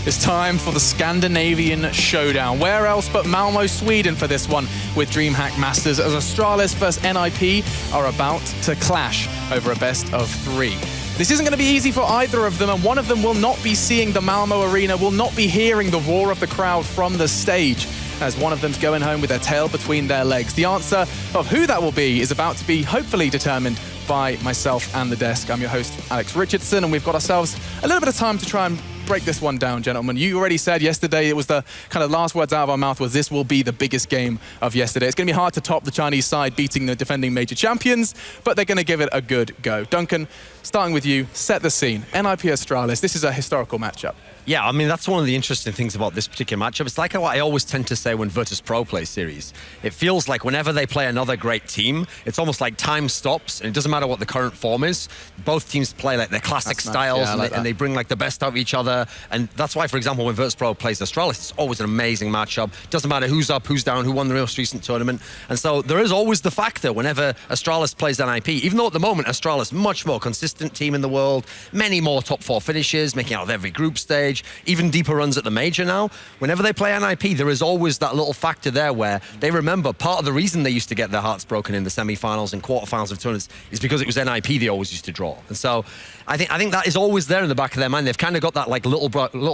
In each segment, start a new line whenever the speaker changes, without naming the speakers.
It's time for the Scandinavian Showdown. Where else but Malmö, Sweden for this one with DreamHack Masters, as Astralis vs NIP are about to clash over a best of 3. This isn't going to be easy for either of them, and one of them will not be seeing the Malmö arena, will not be hearing the roar of the crowd from the stage, as one of them's going home with their tail between their legs. The answer of who that will be is about to be hopefully determined by myself and the desk. I'm your host, Alex Richardson, and we've got ourselves a little bit of time to try and break this one down, gentlemen. You already said yesterday, it was the kind of last words out of our mouth was this will be the biggest game of yesterday. It's going to be hard to top the Chinese side beating the defending major champions, but they're going to give it a good go. Duncan, starting with you, set the scene. NIP Astralis, this is a historical matchup.
Yeah, I mean, that's one of the interesting things about this particular matchup. It's like what I always tend to say when Virtus.pro play series. It feels like whenever they play another great team, it's almost like time stops, and it doesn't matter what the current form is. Both teams play like their classic styles, and they bring like the best out of each other. And that's why, for example, when Virtus.pro plays Astralis, it's always an amazing matchup. Doesn't matter who's up, who's down, who won the most recent tournament. And so there is always the factor whenever Astralis plays NIP, even though at the moment Astralis, much more consistent team in the world, many more top 4 finishes, making out of every group stage, even deeper runs at the major now. Whenever they play NIP, there is always that little factor there where they remember part of the reason they used to get their hearts broken in the semi-finals and quarterfinals of tournaments is because it was NIP they always used to draw. And so I think that is always there in the back of their mind. They've kind of got that like little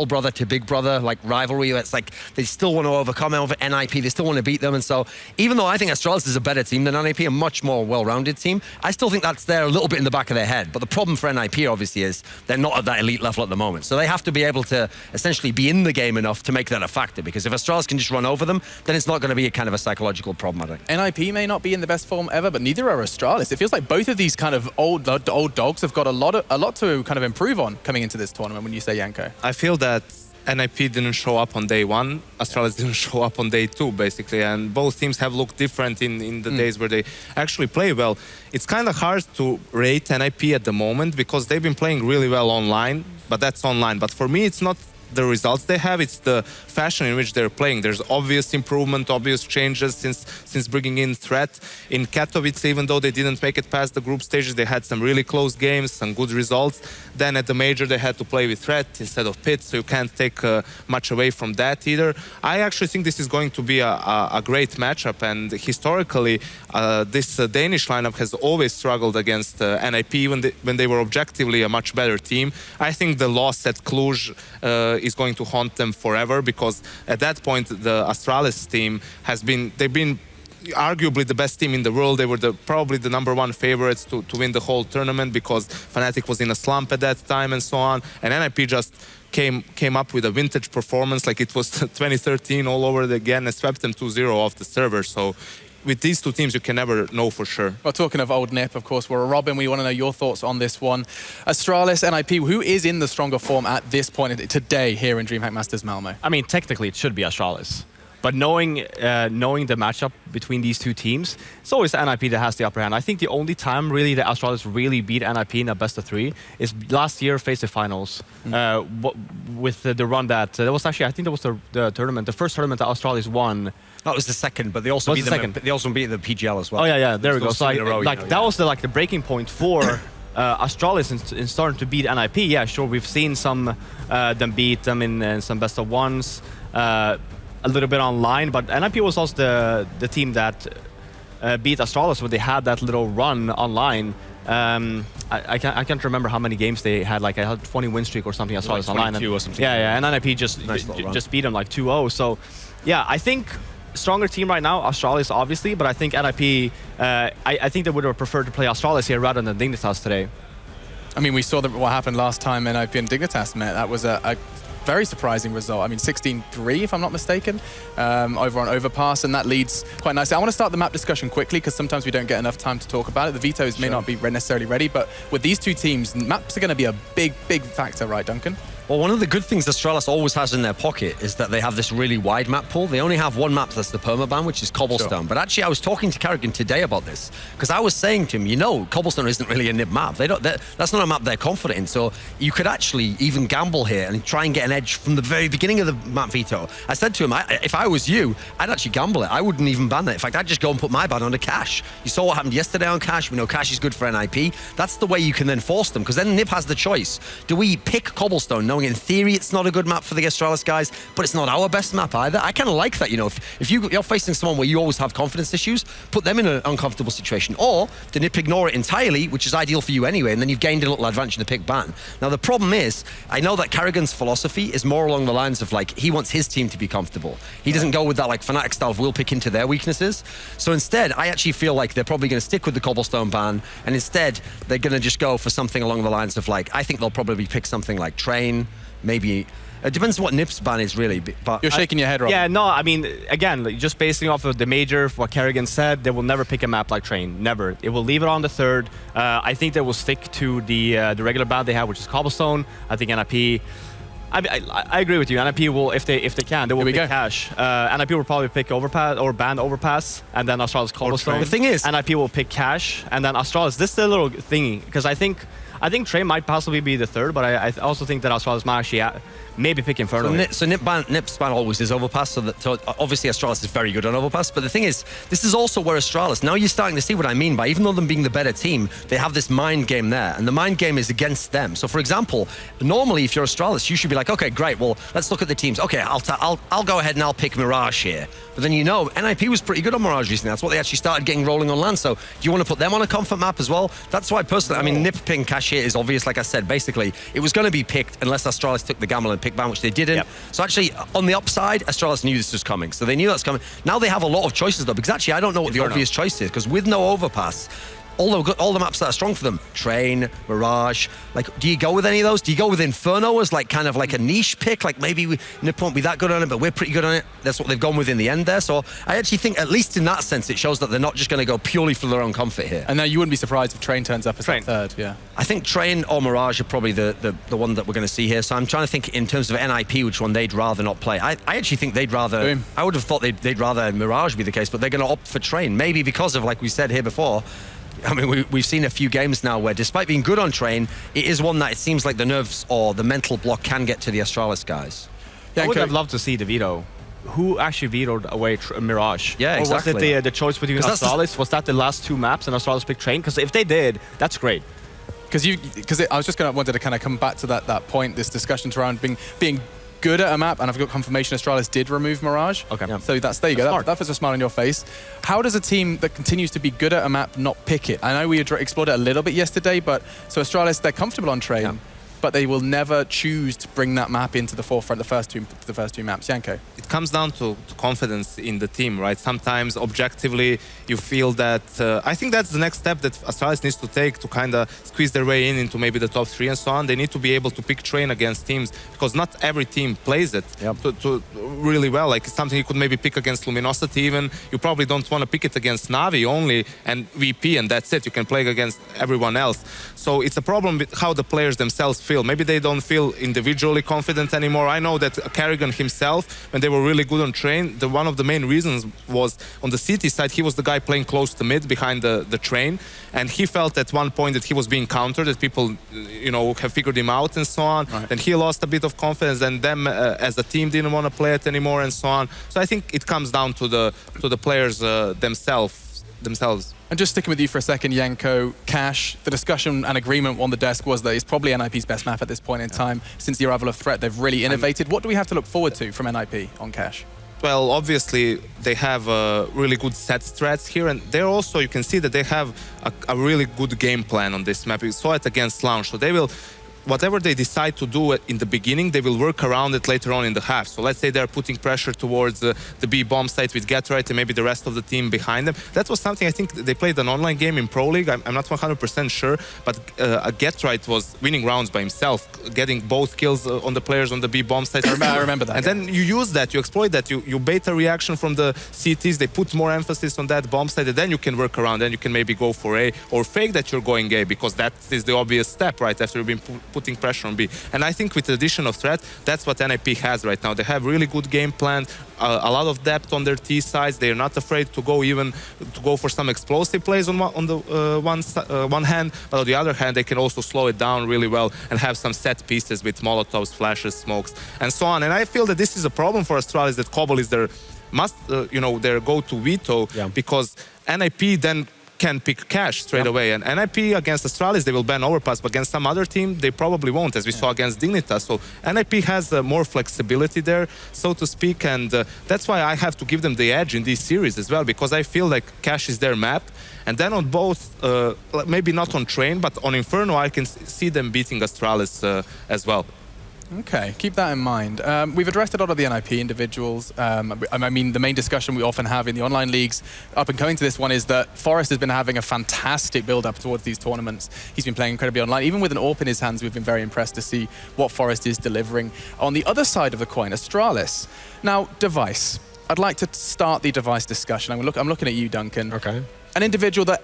brother to big brother like rivalry where it's like they still want to overcome over NIP, they still want to beat them. And so even though I think Astralis is a better team than NIP, a much more well-rounded team, I still think that's there a little bit in the back of their head. But the problem for NIP obviously is they're not at that elite level at the moment. So they have to be able to essentially be in the game enough to make that a factor, because if Astralis can just run over them, then it's not going to be a kind of a psychological problem, I think.
NIP may not be in the best form ever, but neither are Astralis. It feels like both of these kind of old dogs have got a lot to kind of improve on coming into this tournament, when you say Janko.
I feel that NIP didn't show up on day 1, Astralis didn't show up on day 2, basically, and both teams have looked different in the days where they actually play well. It's kind of hard to rate NIP at the moment because they've been playing really well online, but that's online. But for me, it's not the results they have, it's the fashion in which they're playing. There's obvious improvement, obvious changes since bringing in Threat. In Katowice, even though they didn't make it past the group stages, they had some really close games, some good results. Then at the major, they had to play with Threat instead of Pit, so you can't take much away from that either. I actually think this is going to be a great matchup, and historically, this Danish lineup has always struggled against NIP when they were objectively a much better team. I think the loss at Cluj is going to haunt them forever, because at that point the Astralis team they've been arguably the best team in the world. They were probably the #1 favorites to win the whole tournament, because Fnatic was in a slump at that time and so on, and NIP just came up with a vintage performance like it was 2013 all over again and swept them 2-0 off the server. So with these two teams, you can never know for sure.
Well, talking of old NIP, of course, we're a Robin. We want to know your thoughts on this one. Astralis, NIP, who is in the stronger form at this point today here in DreamHack Masters Malmö?
I mean, technically, it should be Astralis. But knowing the matchup between these two teams, it's always NIP that has the upper hand. I think the only time really that Astralis really beat NIP in a best of 3 is last year face the finals with the run that was actually, I think that was the tournament, the first tournament that Astralis won.
That was the second, but they also beat the PGL as well.
Oh yeah, there we go. So that was the breaking point for Astralis in starting to beat NIP. Yeah, sure, we've seen some them beat them in some best of 1s. A little bit online, but NIP was also the team that beat Astralis when they had that little run online. I can't remember how many games they had. Like I had 20 win streak or something. Astralis
like
online.
Or something.
Yeah, and NIP just beat them like 2-0. So yeah, I think stronger team right now, Astralis obviously, but I think NIP. I think they would have preferred to play Astralis here rather than Dignitas today.
I mean, we saw what happened last time NIP and Dignitas met. That was a very surprising result. I mean, 16-3, if I'm not mistaken, over on Overpass, and that leads quite nicely. I want to start the map discussion quickly, because sometimes we don't get enough time to talk about it. The vetoes may not be necessarily ready, but with these two teams, maps are going to be a big factor, right, Duncan?
Well, one of the good things Astralis always has in their pocket is that they have this really wide map pool. They only have one map that's the permaban, which is Cobblestone. Sure. But actually, I was talking to Kerrigan today about this, because I was saying to him, you know, Cobblestone isn't really a NIP map. That's not a map they're confident in. So you could actually even gamble here and try and get an an edge from the very beginning of the map veto. I said to him, if I was you, I'd actually gamble it. I wouldn't even ban it. In fact, I'd just go and put my ban onto Cash. You saw what happened yesterday on Cash. We know Cash is good for NIP. That's the way you can then force them, because then Nip has the choice. Do we pick Cobblestone, knowing in theory it's not a good map for the Astralis guys, but it's not our best map either? I kind of like that, you know. If you're facing someone where you always have confidence issues, put them in an uncomfortable situation. Or the Nip ignore it entirely, which is ideal for you anyway, and then you've gained a little advantage in the pick ban. Now, the problem is, I know that Carrigan's philosophy is more along the lines of, like, he wants his team to be comfortable. He doesn't go with that, like, Fnatic style of we'll pick into their weaknesses. So instead, I actually feel like they're probably going to stick with the Cobblestone ban, and instead, they're going to just go for something along the lines of, like, I think they'll probably pick something like Train, maybe. It depends on what Nip's ban is, really. But
You're shaking your head, Rob.
Yeah, no, I mean, again, like, just basing off of the major, what Carrigan said, they will never pick a map like Train. Never. It will leave it on the third. I think they will stick to the regular ban they have, which is Cobblestone. I think NIP... I agree with you. NIP will, if they can, they will pick Cash. NIP will probably pick Overpass or ban Overpass, and then Astralis Cobblestone.
The thing is,
NIP will pick Cash, and then Astralis. This is a little thingy, because I think Train might possibly be the third, but I also think that Astralis might actually maybe pick Inferno.
So Nip's ban always is Overpass, so obviously Astralis is very good on Overpass, but the thing is, this is also where Astralis, now you're starting to see what I mean by, even though them being the better team, they have this mind game there, and the mind game is against them. So for example, normally if you're Astralis, you should be like, okay, great, well, let's look at the teams. Okay, I'll go ahead and I'll pick Mirage here. But then, you know, NIP was pretty good on Mirage recently. That's what they actually started getting rolling on land. So do you want to put them on a comfort map as well? That's why personally, I mean, Nip picking Cash here is obvious. Like I said, basically, it was going to be picked unless Astralis took the gamble and pick ban, which they didn't. Yep. So actually, on the upside, Astralis knew this was coming. So they knew that's coming. Now they have a lot of choices, though, because actually, I don't know what the obvious choice is, because with no Overpass, all the maps that are strong for them, Train, Mirage, like, do you go with any of those? Do you go with Inferno as like kind of like a niche pick? Like maybe Nip won't be that good on it, but we're pretty good on it. That's what they've gone with in the end there. So I actually think, at least in that sense, it shows that they're not just going to go purely for their own comfort here.
And now you wouldn't be surprised if Train turns up as the third, yeah.
I think Train or Mirage are probably the one that we're going to see here. So I'm trying to think in terms of NIP, which one they'd rather not play. I actually think they'd rather... Boom. I would have thought they'd rather Mirage be the case, but they're going to opt for Train. Maybe because of, like we said here before, I mean, we've seen a few games now where, despite being good on Train, it is one that it seems like the nerves or the mental block can get to the Astralis guys.
I would have loved to see the veto. Who actually vetoed away Mirage?
Yeah, exactly.
Or was it the choice between Astralis? Was that the last two maps and Astralis picked Train? Because if they did, that's great.
Because I was just wanted to kind of come back to that point, this discussion around being good at a map, and I've got confirmation Astralis did remove Mirage.
Okay.
Yeah. So there you go. That puts a smile on your face. How does a team that continues to be good at a map not pick it? I know we explored it a little bit yesterday, but so Astralis, they're comfortable on Train, but they will never choose to bring that map into the forefront the first two maps. Janko.
It comes down to confidence in the team, right? Sometimes objectively you feel that I think that's the next step that Astralis needs to take to kind of squeeze their way into maybe the top 3 and so on. They need to be able to pick Train against teams, because not every team plays it to really well. Like, it's something you could maybe pick against Luminosity even. You probably don't want to pick it against Navi only and VP, and that's it. You can play against everyone else. So it's a problem with how the players themselves feel. Maybe they don't feel individually confident anymore. I know that Carrigan himself, when they were really good on Train, one of the main reasons was on the CT side, he was the guy playing close to mid behind the Train, and he felt at one point that he was being countered, that people, you know, have figured him out and so on. Right. Then he lost a bit of confidence, and them as a team didn't want to play it anymore and so on. So I think it comes down to the players themselves.
And just sticking with you for a second, Janko, Cash, the discussion and agreement on the desk was that it's probably NIP's best map at this point in time. Since the arrival of Threat, they've really innovated. What do we have to look forward to from NIP on Cash?
Well, obviously, they have really good set strats here, and they're also, you can see that they have a really good game plan on this map. We saw it against Launch, so they will... Whatever they decide to do in the beginning, they will work around it later on in the half. So let's say they're putting pressure towards the B bomb site with Getright and maybe the rest of the team behind them. That was something, I think they played an online game in Pro League. I'm not 100% sure, but Getright was winning rounds by himself, getting both kills on the players on the B bomb site.
I remember that.
And then you use that, you exploit that, you bait a reaction from the CTs, they put more emphasis on that bomb site, and then you can work around, then you can maybe go for A or fake that you're going A, because that is the obvious step, right? After you've been putting pressure on B. And I think with the addition of threat, that's what NIP has right now. They have really good game plan, a lot of depth on their T sides. They're not afraid to go for some explosive plays on one hand, but on the other hand, they can also slow it down really well and have some set pieces with Molotovs, flashes, smokes, and so on. And I feel that this is a problem for Astralis, that Cobble is their their go-to veto, because NIP then can pick cash straight away. And NIP against Astralis, they will ban overpass, but against some other team, they probably won't, as we saw against Dignitas. So NIP has more flexibility there, so to speak, and that's why I have to give them the edge in this series as well, because I feel like cash is their map. And then on both, maybe not on Train, but on Inferno, I can see them beating Astralis as well.
Okay, keep that in mind. We've addressed a lot of the NIP individuals. I mean, the main discussion we often have in the online leagues up and coming to this one is that Forrest has been having a fantastic build-up towards these tournaments. He's been playing incredibly online. Even with an AWP in his hands, we've been very impressed to see what Forrest is delivering. On the other side of the coin, Astralis. Now, Device. I'd like to start the Device discussion. I'm looking at you, Duncan.
Okay.
An individual that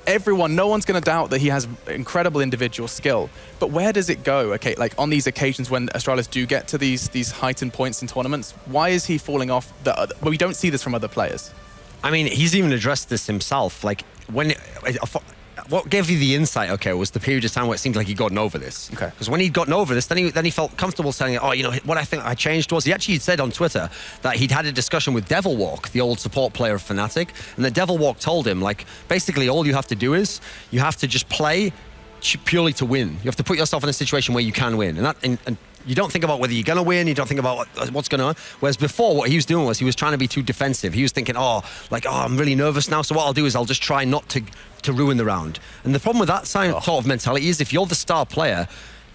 no one's going to doubt that he has incredible individual skill. But where does it go? Okay, like on these occasions when Astralis do get to these heightened points in tournaments, why is he falling off? Well, we don't see this from other players.
I mean, he's even addressed this himself. Like, what gave you the insight, okay, was the period of time where it seemed like he'd gotten over this.
Okay.
Because when he'd gotten over this, then he felt comfortable saying, oh, what I think I changed was, he actually said on Twitter that he'd had a discussion with Devilwalk, the old support player of Fnatic, and that Devilwalk told him, like, basically all you have to do is, you have to just play purely to win. You have to put yourself in a situation where you can win. And you don't think about whether you're going to win, you don't think about what's going on. Whereas before, what he was doing was he was trying to be too defensive. He was thinking, I'm really nervous now, so what I'll do is I'll just try not to ruin the round. And the problem with that sort of mentality is if you're the star player,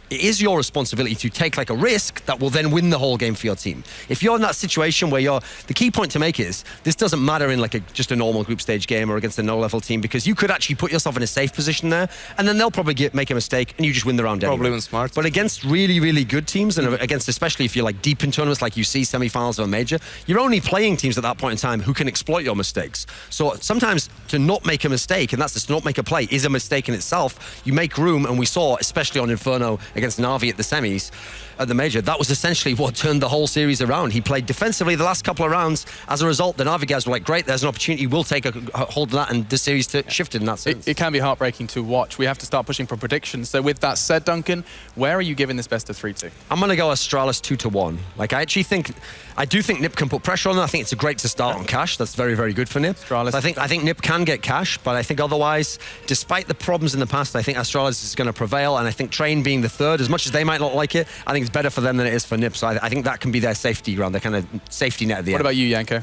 it is your responsibility to take like a risk that will then win the whole game for your team. If you're in that situation where the key point to make is, this doesn't matter in like just a normal group stage game or against a no-level team, because you could actually put yourself in a safe position there, and then they'll probably make a mistake and you just win the round anyway.
Probably even smart.
But against really, really good teams, and against, especially if you're like deep in tournaments like you see semi-finals of a major, you're only playing teams at that point in time who can exploit your mistakes. So sometimes to not make a mistake, and that's just to not make a play, is a mistake in itself. You make room, and we saw, especially on Inferno against Na'Vi at the semis, at the major, that was essentially what turned the whole series around. He played defensively the last couple of rounds. As a result, the Na'Vi guys were like, great, there's an opportunity, we'll take a hold of that, and the series shifted in that sense.
It can be heartbreaking to watch. We have to start pushing for predictions. So with that said, Duncan, where are you giving this best of 3 to?
I'm going to go Astralis 2-1. Like, I do think NIP can put pressure on them. I think it's a great to start on cash. That's very, very good for NIP.
Astralis.
I think NIP can get cash, but I think otherwise, despite the problems in the past, I think Astralis is going to prevail, and I think Train being the third, as much as they might not like it, I think it's better for them than it is for NIP. So I think that can be their safety ground, their kind of safety net at the end.
What about you, Yanko?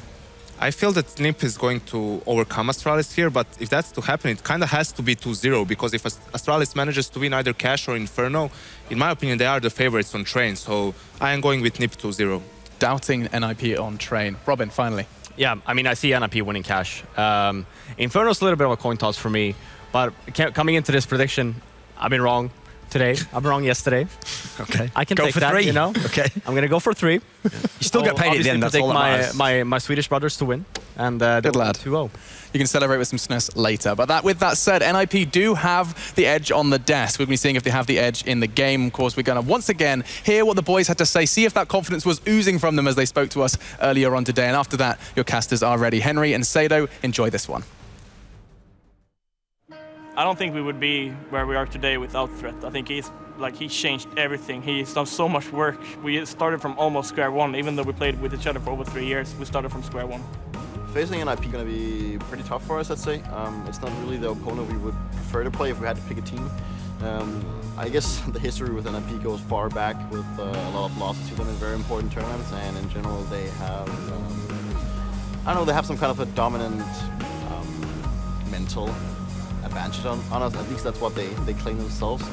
I feel that NIP is going to overcome Astralis here, but if that's to happen, it kind of has to be 2-0, because if Astralis manages to win either Cash or Inferno, in my opinion, they are the favorites on Train. So I am going with NIP 2-0.
Doubting NIP on Train. Robin, finally.
Yeah, I mean, I see NIP winning Cash. Inferno's a little bit of a coin toss for me, but coming into this prediction, I've been wrong today. I'm wrong yesterday.
Okay.
I can
go
take
for
that,
3.
you know?
Okay.
I'm going to go for 3.
You still get paid at the end, that's all that matters.
my Swedish brothers to win. And
good lad.
2-0.
You can celebrate with some SNES later. But with that said, NIP do have the edge on the desk. We're going to be seeing if they have the edge in the game. Of course, we're going to once again hear what the boys had to say, see if that confidence was oozing from them as they spoke to us earlier on today. And after that, your casters are ready. Henry and Sado, enjoy this one.
I don't think we would be where we are today without Threat. I think he's changed everything. He's done so much work. We started from almost square one, even though we played with each other for over 3 years. We started from square one.
Facing NIP going to be pretty tough for us, I'd say. It's not really the opponent we would prefer to play if we had to pick a team. I guess the history with NIP goes far back with a lot of losses to them in very important tournaments, and in general they have, I don't know, they have some kind of a dominant mental advantage on us. At least that's what they claim themselves.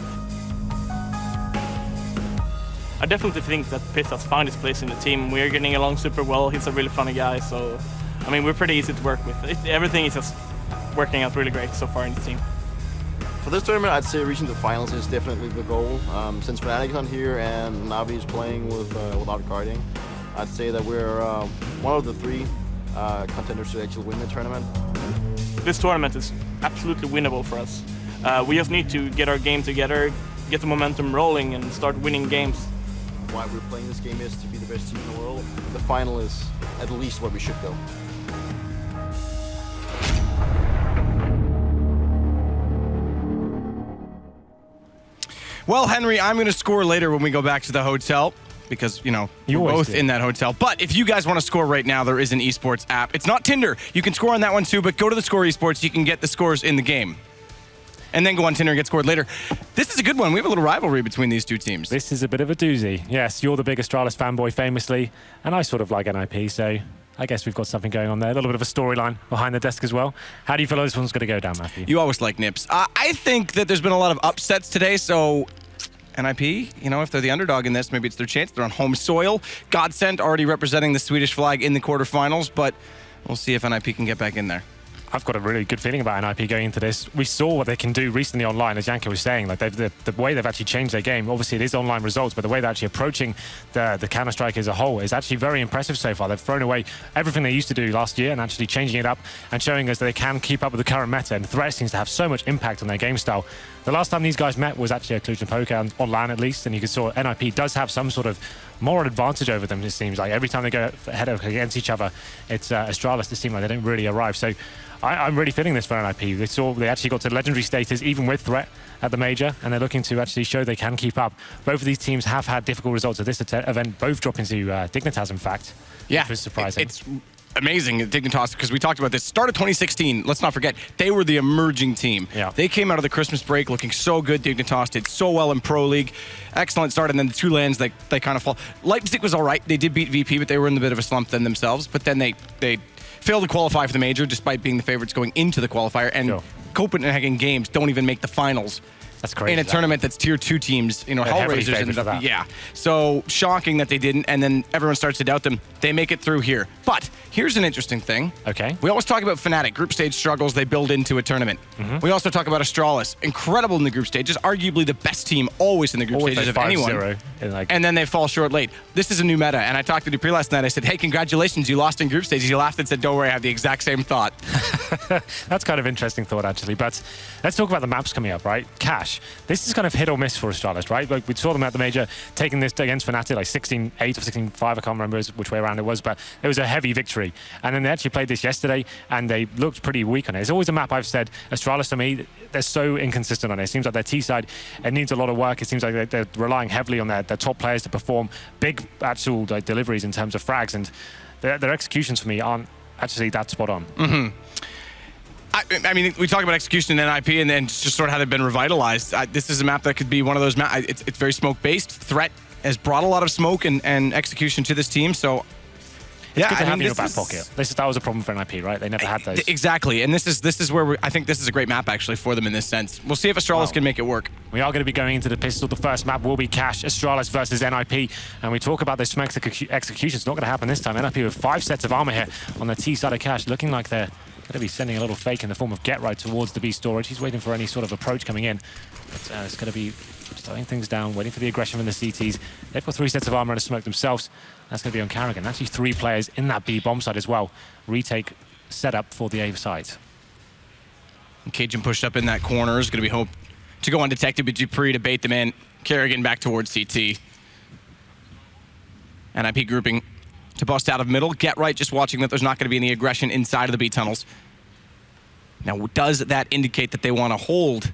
I definitely think that Pith has found his place in the team. We're getting along super well. He's a really funny guy, so I mean, we're pretty easy to work with. Everything is just working out really great so far in the team.
For this tournament, I'd say reaching the finals is definitely the goal. Since Fnatic is on here and Na'Vi is playing without guarding, I'd say that we're one of the 3 contenders to actually win the tournament.
This tournament is absolutely winnable for us. We just need to get our game together, get the momentum rolling and start winning games.
Why we're playing this game is to be the best team in the world. The final is at least where we should go.
Well, Henry, I'm going to score later when we go back to the hotel because, you know, we're both in that hotel. But if you guys want to score right now, there is an eSports app. It's not Tinder. You can score on that one too, but go to the Score eSports. You can get the scores in the game. And then go on Tinder and get scored later. This is a good one. We have a little rivalry between these two teams.
This is a bit of a doozy. Yes, you're the big Astralis fanboy famously, and I sort of like NIP, so I guess we've got something going on there. A little bit of a storyline behind the desk as well. How do you feel like this one's going to go down, Matthew?
You always like nips. I think that there's been a lot of upsets today, so NIP, you know, if they're the underdog in this, maybe it's their chance. They're on home soil. Godsent already representing the Swedish flag in the quarterfinals, but we'll see if NIP can get back in there.
I've got a really good feeling about NIP going into this. We saw what they can do recently online, as Janko was saying. Like the way they've actually changed their game. Obviously, it is online results, but the way they're actually approaching the Counter-Strike as a whole is actually very impressive so far. They've thrown away everything they used to do last year and actually changing it up and showing us that they can keep up with the current meta. And Threat seems to have so much impact on their game style. The last time these guys met was actually at Cluj and Poker online, at least, and you can saw NIP does have some sort of moral advantage over them. It seems like every time they go head up against each other, it's Astralis. It seems like they don't really arrive. So I'm really feeling this for NIP. They actually got to legendary status even with Threat at the major, and they're looking to actually show they can keep up. Both of these teams have had difficult results at this event, both dropping to Dignitas, in fact.
Yeah,
which was surprising.
It's amazing at Dignitas because we talked about this. Start of 2016, let's not forget, they were the emerging team.
Yeah.
They came out of the Christmas break looking so good. Dignitas did so well in Pro League. Excellent start, and then the two lands, they kind of fall. Leipzig was all right. They did beat VP, but they were in a bit of a slump then themselves. But then they failed to qualify for the major despite being the favorites going into the qualifier. And
Sure.
Copenhagen Games don't even make the finals.
That's crazy.
In a tournament that's tier 2 teams, you know,
heavily
Hellraisers ended
favored for
up.
that.
Yeah. So shocking that they didn't, and then everyone starts to doubt them. They make it through here. But here's an interesting thing.
Okay.
We always talk about Fnatic, group stage struggles they build into a tournament.
Mm-hmm.
We also talk about Astralis, incredible in the group stages, arguably the best team always in the group stages of anyone. And then they fall short late. This is a new meta, and I talked to Dupree last night. I said, hey, congratulations, you lost in group stages. He laughed and said, don't worry, I have the exact same thought.
That's kind of interesting thought, actually. But let's talk about the maps coming up, right? Cash. This is kind of hit or miss for Astralis, right? Like we saw them at the major taking this against Fnatic, like 16-8 or 16-5. I can't remember which way around it was, but it was a heavy victory. And then they actually played this yesterday, and they looked pretty weak on it. It's always a map I've said, Astralis, to me, they're so inconsistent on it. It seems like their T side, it needs a lot of work. It seems like they're relying heavily on their top players to perform big actual deliveries in terms of frags, and their executions for me aren't actually that spot on.
Mm-hmm. I mean, we talk about execution in NIP and then just sort of how they've been revitalized. This is a map that could be one of those maps. It's very smoke-based. Threat has brought a lot of smoke and execution to this team, so
It's good to have in your back pocket. That was a problem for NIP, right? They never had those.
Exactly, and this is where I think this is a great map actually for them in this sense. We'll see if Astralis can make it work.
We are going to be going into the pistol. The first map will be Cash, Astralis versus NIP, and we talk about this execution. It's not going to happen this time. NIP with 5 sets of armor here on the T side of Cash, looking like they're going to be sending a little fake in the form of Get Right towards the B storage. He's waiting for any sort of approach coming in. But it's going to be slowing things down, waiting for the aggression from the CTs. They've got 3 sets of armor and a smoke themselves. That's going to be on Carrigan. Actually 3 players in that B bomb side as well. Retake set up for the A side.
And Cajun pushed up in that corner. Is going to be hope to go undetected, but Dupree to bait them in. Carrigan back towards CT. NIP grouping to bust out of middle. Get Right just watching that there's not going to be any aggression inside of the B tunnels. Now, does that indicate that they want to hold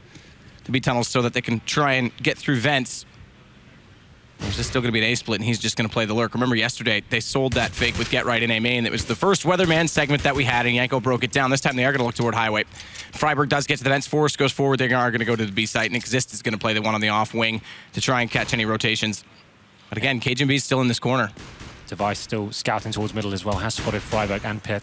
the B tunnels so that they can try and get through vents? Or is this still going to be an A split and he's just going to play the lurk? Remember yesterday, they sold that fake with Get Right in A main. That was the first Weatherman segment that we had, and Yanko broke it down. This time they are going to look toward Highway. Freiburg does get to the vents. Forrest goes forward. They are going to go to the B site, and Exist is going to play the one on the off wing to try and catch any rotations. But again, Cajun B is still in this corner.
Device still scouting towards middle as well. Has spotted Freiburg and Pit.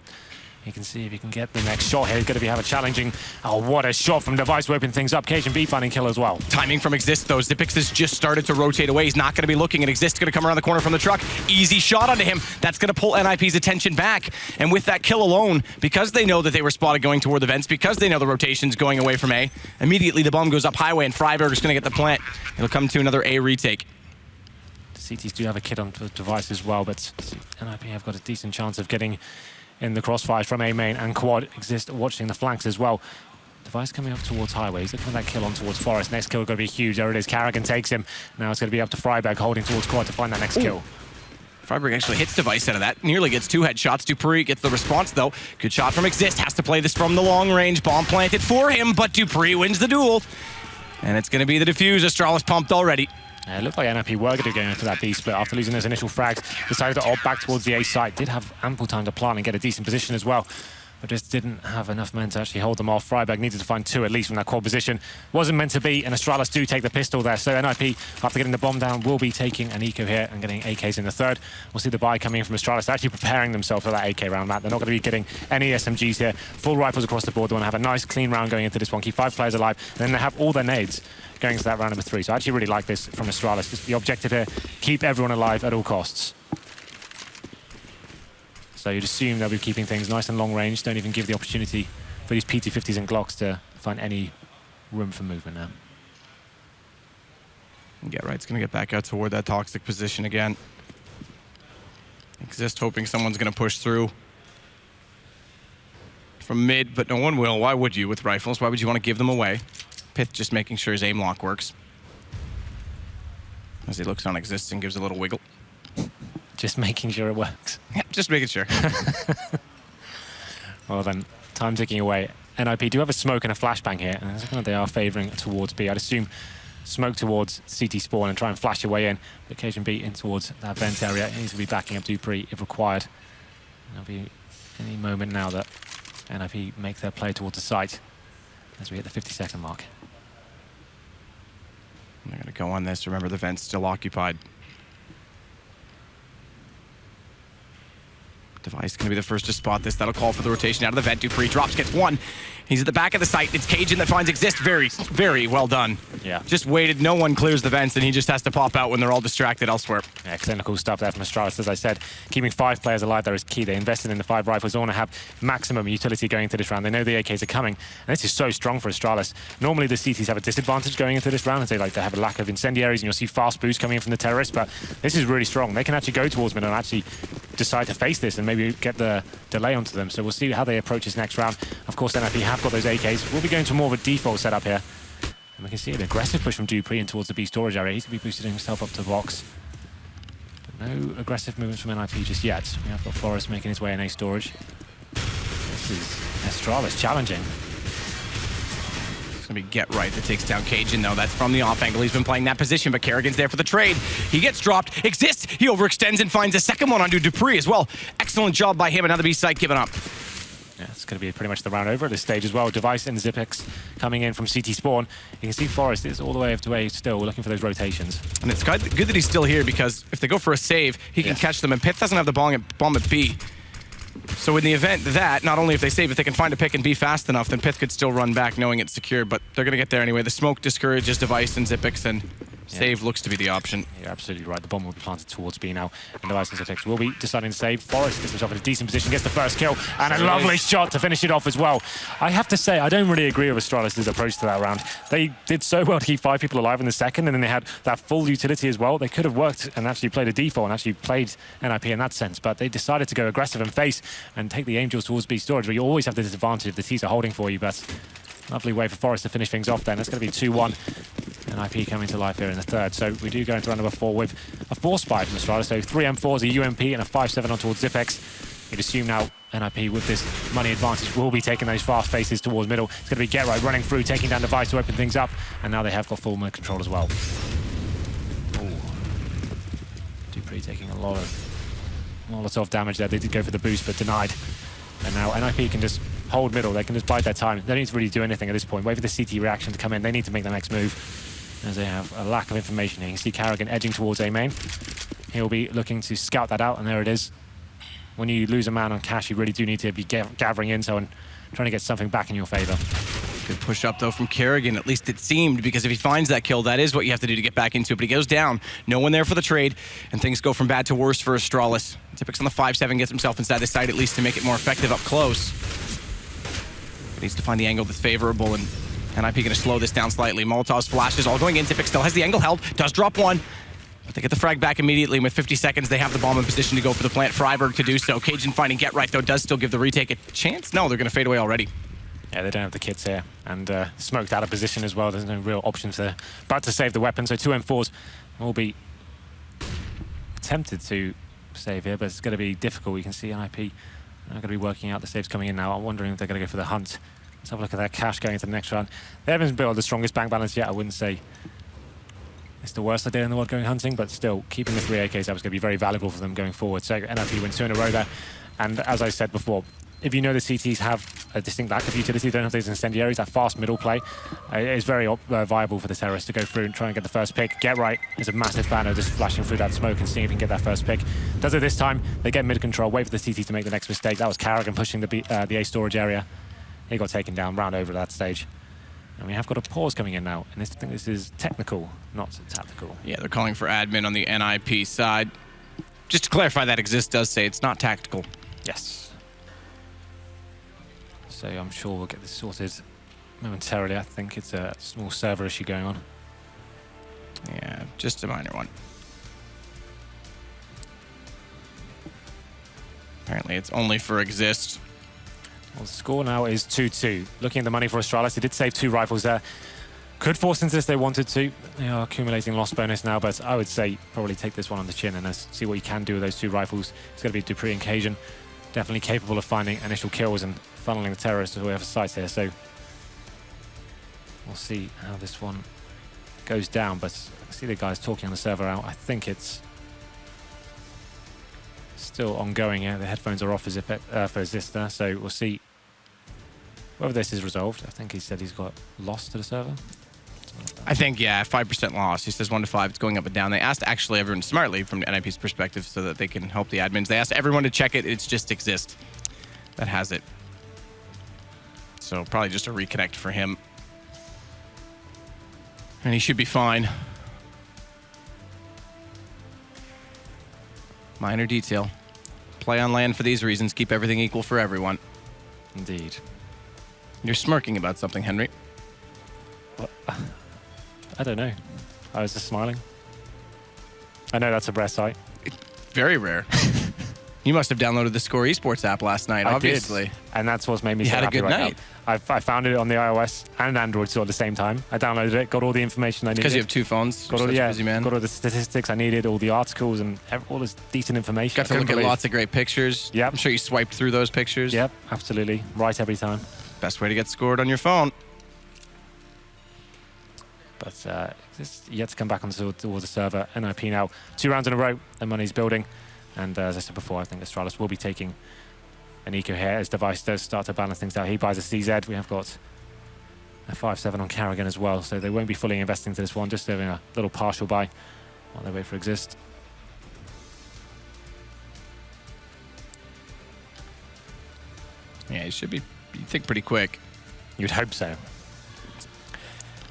You can see if he can get the next shot here. He's going to have a challenging. Oh, what a shot from Device to open things up. Cajun B finding kill as well.
Timing from Exist, though. Zipix has just started to rotate away. He's not going to be looking, and Exist going to come around the corner from the truck. Easy shot onto him. That's going to pull NIP's attention back. And with that kill alone, because they know that they were spotted going toward the vents, because they know the rotation's going away from A, immediately the bomb goes up Highway, and Freiburg is going to get the plant. It'll come to another A retake.
CTs do have a kit on the Device as well, but NIP have got a decent chance of getting in the crossfires from A main, and Quad Exist watching the flanks as well. Device coming up towards Highway. He's looking for that kill on towards Forest. Next kill going to be huge. There it is. Karrigan takes him. Now it's going to be up to Freiberg holding towards Quad to find that next kill.
Freiberg actually hits Device out of that. Nearly gets 2 headshots. Dupree gets the response, though. Good shot from Exist. Has to play this from the long range. Bomb planted for him, but Dupree wins the duel. And it's going to be the defuse. Astralis pumped already.
It looked like NIP were going to go into that B split after losing those initial frags. Decided to opt back towards the A site. Did have ample time to plant and get a decent position as well, but just didn't have enough men to actually hold them off. Freiberg needed to find 2 at least from that quad position. Wasn't meant to be, and Astralis do take the pistol there. So NIP, after getting the bomb down, will be taking an eco here and getting AKs in the third. We'll see the buy coming in from Astralis. They're actually preparing themselves for that AK round, Matt. They're not going to be getting any SMGs here. Full rifles across the board. They want to have a nice, clean round going into this one. Keep 5 players alive, and then they have all their nades going into that round number 3. So I actually really like this from Astralis. Just the objective here, keep everyone alive at all costs. So you'd assume they'll be keeping things nice and long range. Don't even give the opportunity for these PT-50s and Glocks to find any room for movement now.
Yeah, right. It's going to get back out toward that toxic position again. Exist hoping someone's going to push through from mid, but no one will. Why would you with rifles? Why would you want to give them away? Pith just making sure his aim lock works. As he looks on Exist and gives a little wiggle.
Just making sure it works.
Yeah, just making sure.
Well then, time ticking away. NIP do have a smoke and a flashbang here, and they are favouring towards B. I'd assume smoke towards CT spawn and try and flash your way in. But occasion B in towards that vent area. He needs to be backing up Dupree if required. And there'll be any moment now that NIP make their play towards the site as we hit the 50-second mark.
They're going to go on this. Remember, the vent's still occupied. Device going to be the first to spot this. That'll call for the rotation out of the vent. Dupree drops, gets 1. He's at the back of the site. It's Cajun that finds Exist. Very, very well done.
Yeah.
Just waited. No one clears the vents, and he just has to pop out when they're all distracted elsewhere.
Yeah, clinical stuff there from Astralis. As I said, keeping 5 players alive there is key. They invested in the 5 rifles. They want to have maximum utility going into this round. They know the AKs are coming, and this is so strong for Astralis. Normally, the CTs have a disadvantage going into this round, and they have a lack of incendiaries, and you'll see fast boosts coming in from the terrorists, but this is really strong. They can actually go towards mid and actually decide to face this and maybe get the delay onto them. So we'll see how they approach this next round. Of course, NIP have got those AKs. We'll be going to more of a default setup here. And we can see an aggressive push from Dupree in towards the B storage area. He's going to be boosting himself up to the box. But no aggressive movements from NIP just yet. We have got Forest making his way in A storage. This is Astralis challenging.
It's going to be Get Right that takes down Cajun, though. That's from the off angle. He's been playing that position, but Karrigan's there for the trade. He gets dropped. Exist. He overextends and finds a second one onto Dupree as well. Excellent job by him. Another B site given up.
Yeah, it's going to be pretty much the round over at this stage as well. Device and Zipex coming in from CT spawn. You can see Forest is all the way up to A still looking for those rotations.
And it's good that he's still here, because if they go for a save, he can catch them. And Pith doesn't have the bomb at B. So in the event that, not only if they save, if they can find a pick and be fast enough, then Pith could still run back knowing it's secure, but they're going to get there anyway. The smoke discourages Device and Zipex, and save looks to be the option.
You're absolutely right. The bomb will be planted towards B now, and Device and Zipex will be deciding to save. Forest gets himself in a decent position, gets the first kill, and a lovely shot to finish it off as well. I have to say, I don't really agree with Astralis' approach to that round. They did so well to keep 5 people alive in the second, and then they had that full utility as well. They could have worked and actually played a default and actually played NIP in that sense, but they decided to go aggressive and face and take the Angels towards B storage, where you always have the disadvantage if the T's are holding for you, but lovely way for Forest to finish things off then. It's going to be 2-1. NIP coming to life here in the third. So we do go into round number 4 with a 4-spy from Astralis. So 3 M4s, a UMP, and a 5-7 on towards Zipex. You'd assume now NIP with this money advantage will be taking those fast faces towards middle. It's going to be Get Right running through, taking down Device to open things up, and now they have got full mode control as well. Ooh. Dupree taking a lot of damage there. They did go for the boost, but denied. And now NIP can just hold middle. They can just bide their time. They don't need to really do anything at this point. Wait for the CT reaction to come in. They need to make the next move, as they have a lack of information here. You can see Karrigan edging towards A main. He'll be looking to scout that out, and there it is. When you lose a man on cash, you really do need to be gathering intel and trying to get something back in your favor.
Good push up, though, from Karrigan. At least it seemed, because if he finds that kill, that is what you have to do to get back into it. But he goes down. No one there for the trade, and things go from bad to worse for Astralis. Zipex on the 5-7 gets himself inside the site, at least to make it more effective up close. But needs to find the angle that's favorable, and NIP going to slow this down slightly. Molotov's flashes all going in. Zipex still has the angle held, does drop 1. But they get the frag back immediately, and with 50 seconds, they have the bomb in position to go for the plant. Freiberg to do so. Cajun finding Get Right, though, does still give the retake a chance. No, they're going to fade away already.
Yeah, they don't have the kits here. And smoked out of position as well. There's no real options there. But to save the weapon, so 2 M4s will be attempted to save here, but it's going to be difficult. You can see NIP are going to be working out the saves coming in now. I'm wondering if they're going to go for the hunt. Let's have a look at their cash going into the next round. They haven't built the strongest bank balance yet. I wouldn't say it's the worst idea in the world going hunting, but still, keeping the 3 AKs up is going to be very valuable for them going forward. So NIP wins 2 in a row there. And as I said before, if you know the CTs have a distinct lack of utility, don't have those incendiaries, that fast middle play is very viable for the terrorists to go through and try and get the first pick. Get Right is a massive fan of just flashing through that smoke and seeing if he can get that first pick. Does it this time. They get mid control, wait for the CT to make the next mistake. That was Carrigan pushing the A storage area. He got taken down, round over at that stage. And we have got a pause coming in now. And I think this is technical, not tactical.
Yeah, they're calling for admin on the NIP side. Just to clarify, that Exist does say it's not tactical.
Yes. So I'm sure we'll get this sorted momentarily. I think it's a small server issue going on.
Yeah, just a minor one. Apparently it's only for Exist.
Well, the score now is 2-2. Looking at the money for Astralis, they did save 2 rifles there. Could force into this if they wanted to. They are accumulating loss bonus now, but I would say probably take this one on the chin and see what you can do with those 2 rifles. It's going to be Dupree and Cajun. Definitely capable of finding initial kills and funneling the terrorists who have sights here. So we'll see how this one goes down. But I see the guys talking on the server out. I think it's still ongoing here. The headphones are off as if for Zista. So we'll see whether this is resolved. I think he said he's got lost to the server.
I think, yeah, 5% loss. He says 1 to 5. It's going up and down. They asked actually everyone smartly from NIP's perspective so that they can help the admins. They asked everyone to check it. It's just Exist that has it. So probably just a reconnect for him. And he should be fine. Minor detail. Play on land for these reasons. Keep everything equal for everyone.
Indeed.
You're smirking about something, Henry.
What? I don't know. I was just smiling. I know that's a rare sight.
Very rare. You must have downloaded the Score eSports app last night, obviously.
I did, and that's what's made me
You
so
had a
happy
good
right
night.
now. I found it on the iOS and Android still at the same time. I downloaded it, got all the information I needed.
Because you have 2 phones.
Got
You're
all,
such a busy man.
got all the statistics I needed, all the articles, and all this decent information.
Got to look at lots of great pictures.
Yep.
I'm sure you swiped through those pictures.
Yep, absolutely. Right every time.
Best way to get scored on your phone.
But it's yet to come back onto the server. NIP now 2 rounds in a row. The money's building. And as I said before, I think Astralis will be taking an eco here as Device does start to balance things out. He buys a CZ. We have got a 5-7 on Carrigan as well. So they won't be fully investing into this one, just doing a little partial buy while they wait for Exist.
Yeah, it should be, you think, pretty quick.
You'd hope so.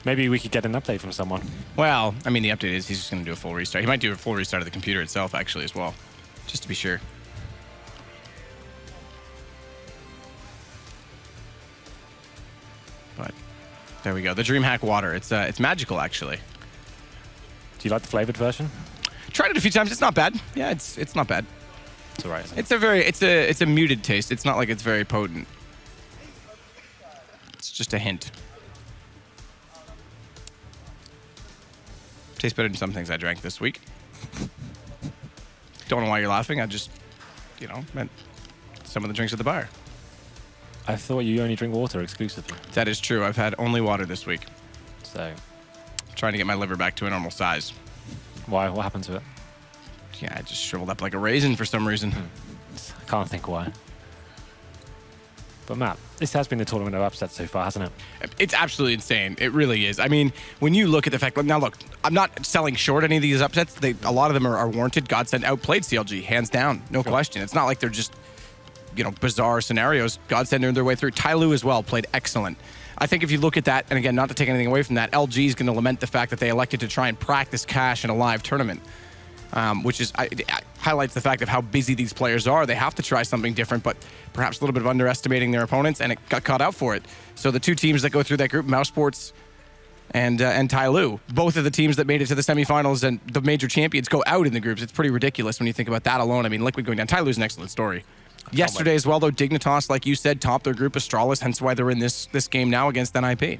Maybe we could get an update from someone.
Well, I mean, the update is he's just going to do a full restart. He might do a full restart of the computer itself, actually, as well, just to be sure. But there we go. The DreamHack water. It's magical, actually.
Do you like the flavored version?
Tried it a few times. It's not bad. Yeah, it's not bad.
It's all right.
It's a muted taste. It's not like it's very potent. It's just a hint. Tastes better than some things I drank this week. Don't know why you're laughing. I just, meant some of the drinks at the bar.
I thought you only drink water exclusively.
That is true. I've had only water this week.
So,
Trying to get my liver back to a normal size.
why? What happened to it?
Yeah, I just shriveled up like a raisin for some reason.
I can't think why. But Matt, this has been the tournament of upsets so far, hasn't it?
It's absolutely insane. It really is. I mean, when you look at the fact... Now, look, I'm not selling short any of these upsets. A lot of them are warranted. Godsend outplayed CLG, hands down. No question. It's not like they're just, bizarre scenarios. Godsend earned their way through. Tyloo as well played excellent. I think if you look at that, and again, not to take anything away from that, LG is going to lament the fact that they elected to try and practice cash in a live tournament. Which highlights the fact of how busy these players are. They have to try something different, but perhaps a little bit of underestimating their opponents, and it got caught out for it. So the 2 teams that go through that group, Mousesports and Tyloo, both of the teams that made it to the semifinals and the major champions go out in the groups. It's pretty ridiculous when you think about that alone. I mean, Liquid going down. Tyloo's an excellent story. Yesterday as well, though, Dignitas, like you said, topped their group, Astralis, hence why they're in this game now against NIP.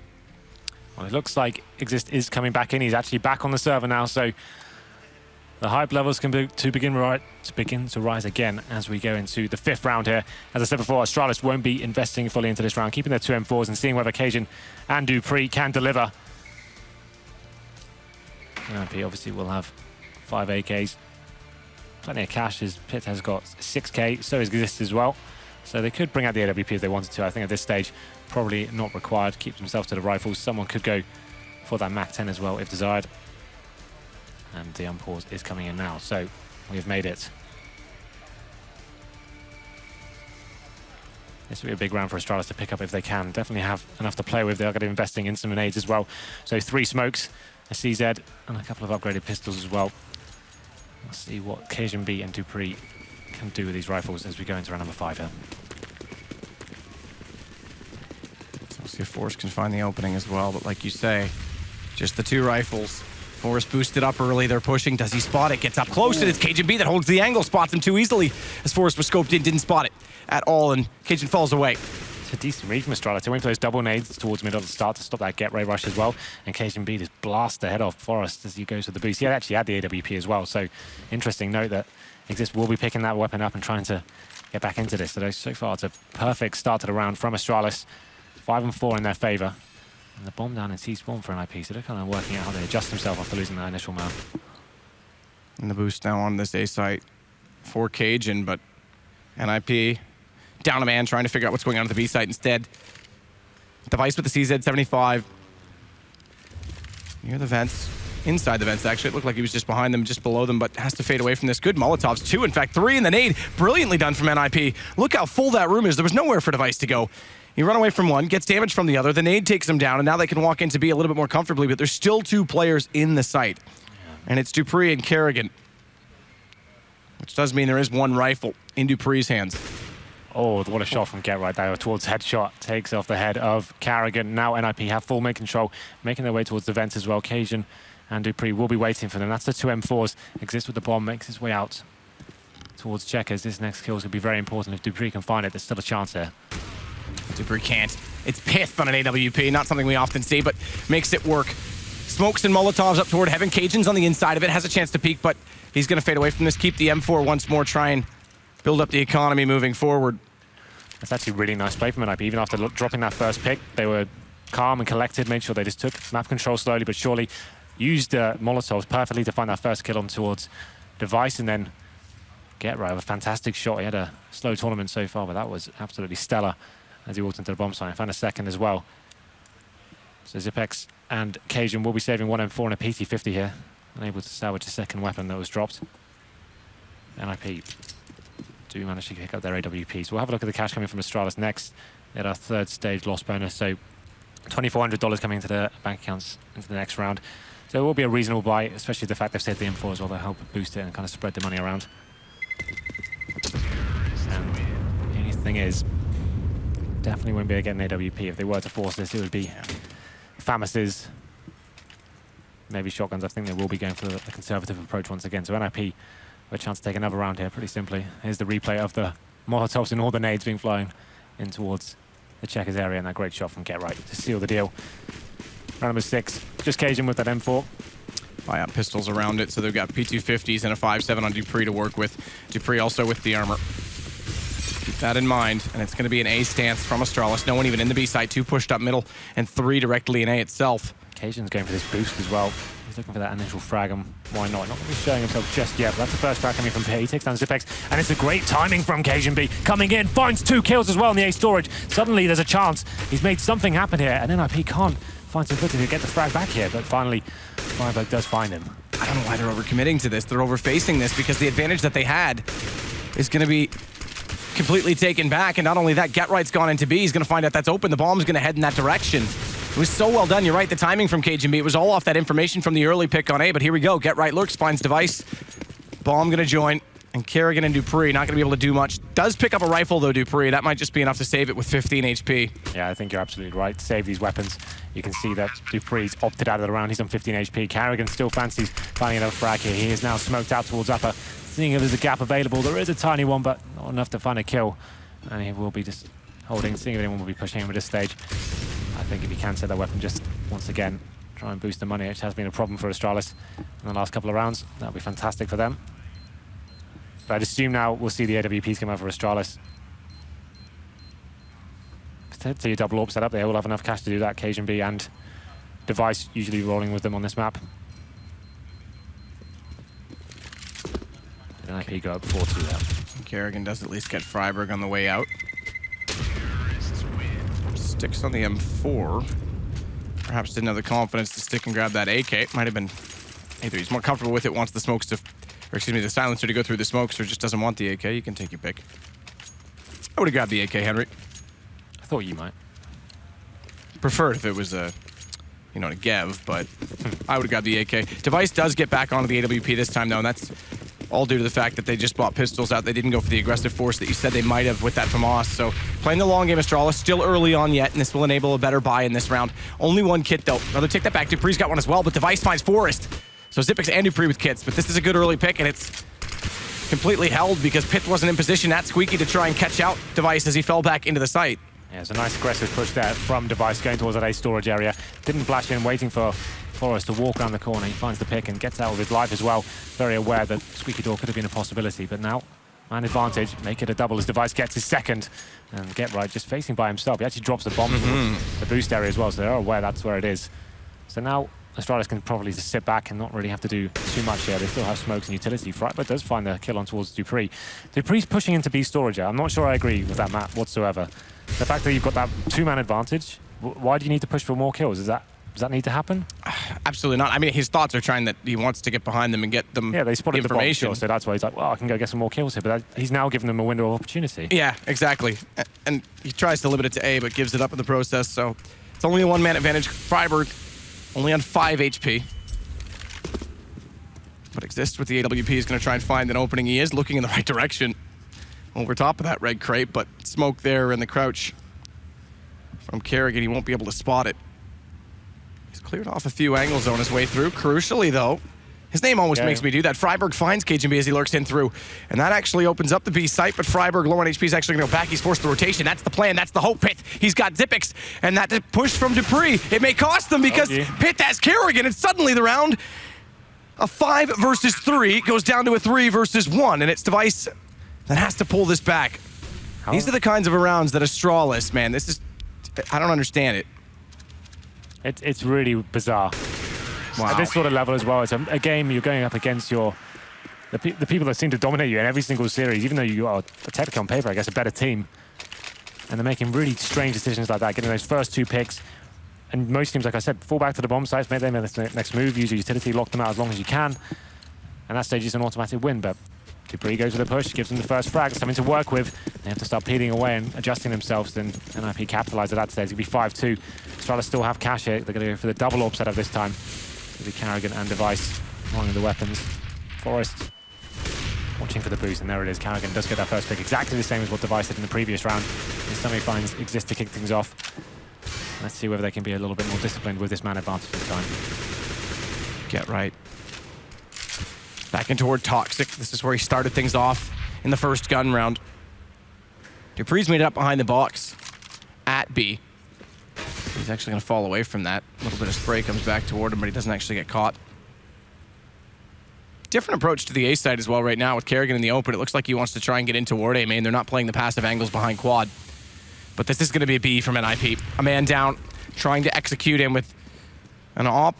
Well, it looks like Exist is coming back in. He's actually back on the server now, so the hype levels can begin to rise again as we go into the 5th round here. As I said before, Astralis won't be investing fully into this round, keeping their 2 M4s and seeing whether Cajun and Dupree can deliver. NIP obviously will have 5 AKs. Plenty of cash, as Pit has got 6k, so is Exist as well. So they could bring out the AWP if they wanted to. I think at this stage, probably not required. Keep themselves to the rifles. Someone could go for that MAC-10 as well if desired. And the unpause is coming in now, so we've made it. This will be a big round for Astralis to pick up if they can. Definitely have enough to play with. They are going to be investing in some nades as well. So 3 smokes, a CZ, and a couple of upgraded pistols as well. Let's see what Cajun B and Dupree can do with these rifles as we go into round number 5 here.
So we'll see if Forrest can find the opening as well, but like you say, just the 2 rifles. Forrest boosted up early, they're pushing. Does he spot it? Gets up close, and it's Cajun B that holds the angle, spots him too easily. As Forrest was scoped in, didn't spot it at all, and Cajun falls away.
It's a decent read from Astralis. They went for those double nades towards middle at the start to stop that get-ray rush as well. And Cajun B just blasts the head off Forrest as he goes with the boost. He actually had the AWP as well, so interesting note that Exist will be picking that weapon up and trying to get back into this. So far, it's a perfect start to the round from Astralis. 5 and 4 in their favor. And the bomb down in C-spawn for NIP, so they're kind of working out how they adjust themselves after losing that initial map.
And the boost now on this A site for Cajun, but NIP down a man trying to figure out what's going on at the B site instead. Device with the CZ-75. Near the vents. Inside the vents, actually. It looked like he was just behind them, just below them, but has to fade away from this. Good Molotovs. 2, in fact, 3 in the nade. Brilliantly done from NIP. Look how full that room is. There was nowhere for Device to go. He run away from one, gets damage from the other. The nade takes him down, and now they can walk into B a little bit more comfortably, but there's still 2 players in the site. And it's Dupree and Kerrigan, which does mean there is 1 rifle in Dupree's hands.
Oh, what a shot from Get right there towards headshot. Takes off the head of Kerrigan. Now NIP have full mid control, making their way towards the vents as well. Cajun and Dupree will be waiting for them. That's the 2 M4s. Exist with the bomb, makes his way out towards Checkers. This next kill is going to be very important. If Dupree can find it, there's still a chance there.
Dupree can't. It's Pith on an AWP, not something we often see, but makes it work. Smokes and Molotovs up toward heaven. Cajun's on the inside of it, has a chance to peek, but he's going to fade away from this. Keep the M4 once more, try and build up the economy moving forward.
That's actually really nice play from NIP. Even after dropping that first pick, they were calm and collected, made sure they just took map control slowly but surely, used Molotovs perfectly to find that first kill on towards Device, and then Get right with a fantastic shot. He had a slow tournament so far, but that was absolutely stellar as he walked into the bomb site. Found a second as well. So Zipex and Cajun will be saving 1 M4 and a PT-50 here, unable to salvage a second weapon that was dropped. NIP do manage to pick up their AWP. So we'll have a look at the cash coming from Astralis next. They had our 3rd stage loss bonus, so $2,400 coming into the bank accounts into the next round. So it will be a reasonable buy, especially the fact they've saved the M4 as well. They'll help boost it and kind of spread the money around. And the only thing is, definitely wouldn't be able to get an AWP. If they were to force this, it would be FAMAS's, maybe shotguns. I think they will be going for the conservative approach once again. So NIP with a chance to take another round here, pretty simply. Here's the replay of the Molotovs and all the nades being flying in towards the Checkers area, and that great shot from Get Right to seal the deal. Round number 6, just Cajun with that M4.
Buy out pistols around it, so they've got P250s and a 5.7 on Dupree to work with. Dupree also with the armor. Keep that in mind, and it's going to be an A stance from Astralis. No one even in the B side, 2 pushed up middle, and 3 directly in A itself.
Cajun's going for this boost as well. He's looking for that initial frag, and why not? Not going to be showing himself just yet, but that's the first frag coming from P. He takes down Zipex, and it's a great timing from Cajun B. Coming in, finds 2 kills as well in the A storage. Suddenly there's a chance. He's made something happen here, and NIP can't find some footage to get the frag back here, but finally, Firebug does find him.
I don't know why they're overcommitting to this. They're overfacing this because the advantage that they had is going to be completely taken back, and not only that, Get Right's gone into B. He's going to find out that's open. The bomb's going to head in that direction. It was so well done. You're right, the timing from Cajun B. It was all off that information from the early pick on A, but here we go. Get Right lurks, finds Device. Bomb going to join. And Kerrigan and Dupree not going to be able to do much. Does pick up a rifle, though, Dupree. That might just be enough to save it with 15 HP.
Yeah, I think you're absolutely right. Save these weapons. You can see that Dupree's opted out of the round. He's on 15 HP. Kerrigan still fancies finding another frag here. He is now smoked out towards upper. Seeing if there's a gap available. There is a tiny one, but not enough to find a kill. And he will be just holding, seeing if anyone will be pushing him at this stage. I think if he can set that weapon just once again, try and boost the money, which has been a problem for Astralis in the last couple of rounds. That'll be fantastic for them. But I'd assume now we'll see the AWPs come out for Astralis. To your double AWP setup, they will have enough cash to do that. KGB and Device usually rolling with them on this map. Did NIP go up 4-2 there?
Kerrigan does at least get Freiburg on the way out. Sticks on the M4. Perhaps didn't have the confidence to stick and grab that AK. Might have been either he's more comfortable with it, wants the smokes to, or excuse me, the silencer to go through the smokes, or just doesn't want the AK. You can take your pick. I would have grabbed the AK, Henry.
I thought you might.
Preferred if it was a, you know, a Gev, but I would have grabbed the AK. Device does get back onto the AWP this time, though, and that's all due to the fact that they just bought pistols out. They didn't go for the aggressive force that you said they might have with that FAMAS. So playing the long game, Astralis, still early on yet, and this will enable a better buy in this round. Only one kit, though. Now, take that back. Dupree's got one as well, but Device finds Forest. So Zipix and Dupree with kits, but this is a good early pick, and it's completely held because Pith wasn't in position at Squeaky to try and catch out Device as he fell back into the site.
Yeah, it's a nice aggressive push there from Device going towards that A storage area. Didn't flash in, waiting for Forrest to walk around the corner. He finds the pick and gets out with his life as well. Very aware that Squeaky Door could have been a possibility, but now man advantage, make it a double as Device gets his second. And Get Right just facing by himself. He actually drops the bomb towards the boost area as well, so they're aware that's where it is. So now Astralis can probably just sit back and not really have to do too much here. They still have smokes and utility. Frightbird does find the kill on towards Dupree. Dupree's pushing into B storage here. I'm not sure I agree with that map whatsoever. The fact that you've got that two-man advantage, why do you need to push for more kills? Does that need to happen?
Absolutely not. I mean, his thoughts are trying that he wants to get behind them and get them
they spotted
the information.
So that's why he's like, well, I can go get some more kills here. But he's now given them a window of opportunity.
Yeah, exactly. And he tries to limit it to A, but gives it up in the process. So it's only a one-man advantage. Freiburg only on 5 HP. But Exist with the AWP is going to try and find an opening. He is looking in the right direction over top of that red crate, but smoke there in the crouch from Kerrigan. He won't be able to spot it. He's cleared off a few angles on his way through. Crucially, though, his name almost makes me do that. Freiburg finds KGB as he lurks in through, and that actually opens up the B site, but Freiburg, low on HP, is actually going to go back. He's forced the rotation. That's the plan. That's the hope. Pith, he's got Zipix, and that push from Dupree, it may cost them because Pith has Kerrigan, and suddenly the round, a 5 versus 3, goes down to a 3 versus 1, and it's Device that has to pull this back. These are the kinds of rounds that Astralis, man, this is, I don't understand it.
It's really bizarre.
Wow.
At this sort of level as well, it's a game you're going up against the people that seem to dominate you in every single series, even though you are technically on paper, I guess, a better team. And they're making really strange decisions like that, getting those first 2 picks. And most teams, like I said, fall back to the bomb sites, make them the next move, use your utility, lock them out as long as you can. And that stage is an automatic win, but Dupree goes with a push, gives them the first frag, something to work with. They have to start peeling away and adjusting themselves, then NIP capitalize at that stage. It's going to be 5-2. Astralis still have cash here. They're going to go for the double AWP setup this time. It'll be Kerrigan and Device rolling the weapons. Forrest watching for the boost, and there it is. Kerrigan does get that first pick, exactly the same as what Device did in the previous round. This time he finds Exist to kick things off. Let's see whether they can be a little bit more disciplined with this man advantage this time.
Get Right. Back in toward Toxic. This is where he started things off in the first gun round. Dupree's made it up behind the box at B. He's actually going to fall away from that. A little bit of spray comes back toward him, but he doesn't actually get caught. Different approach to the A side as well right now with Kerrigan in the open. It looks like he wants to try and get in toward A main. They're not playing the passive angles behind quad. But this is going to be a B from NIP. A man down, trying to execute him with an AWP.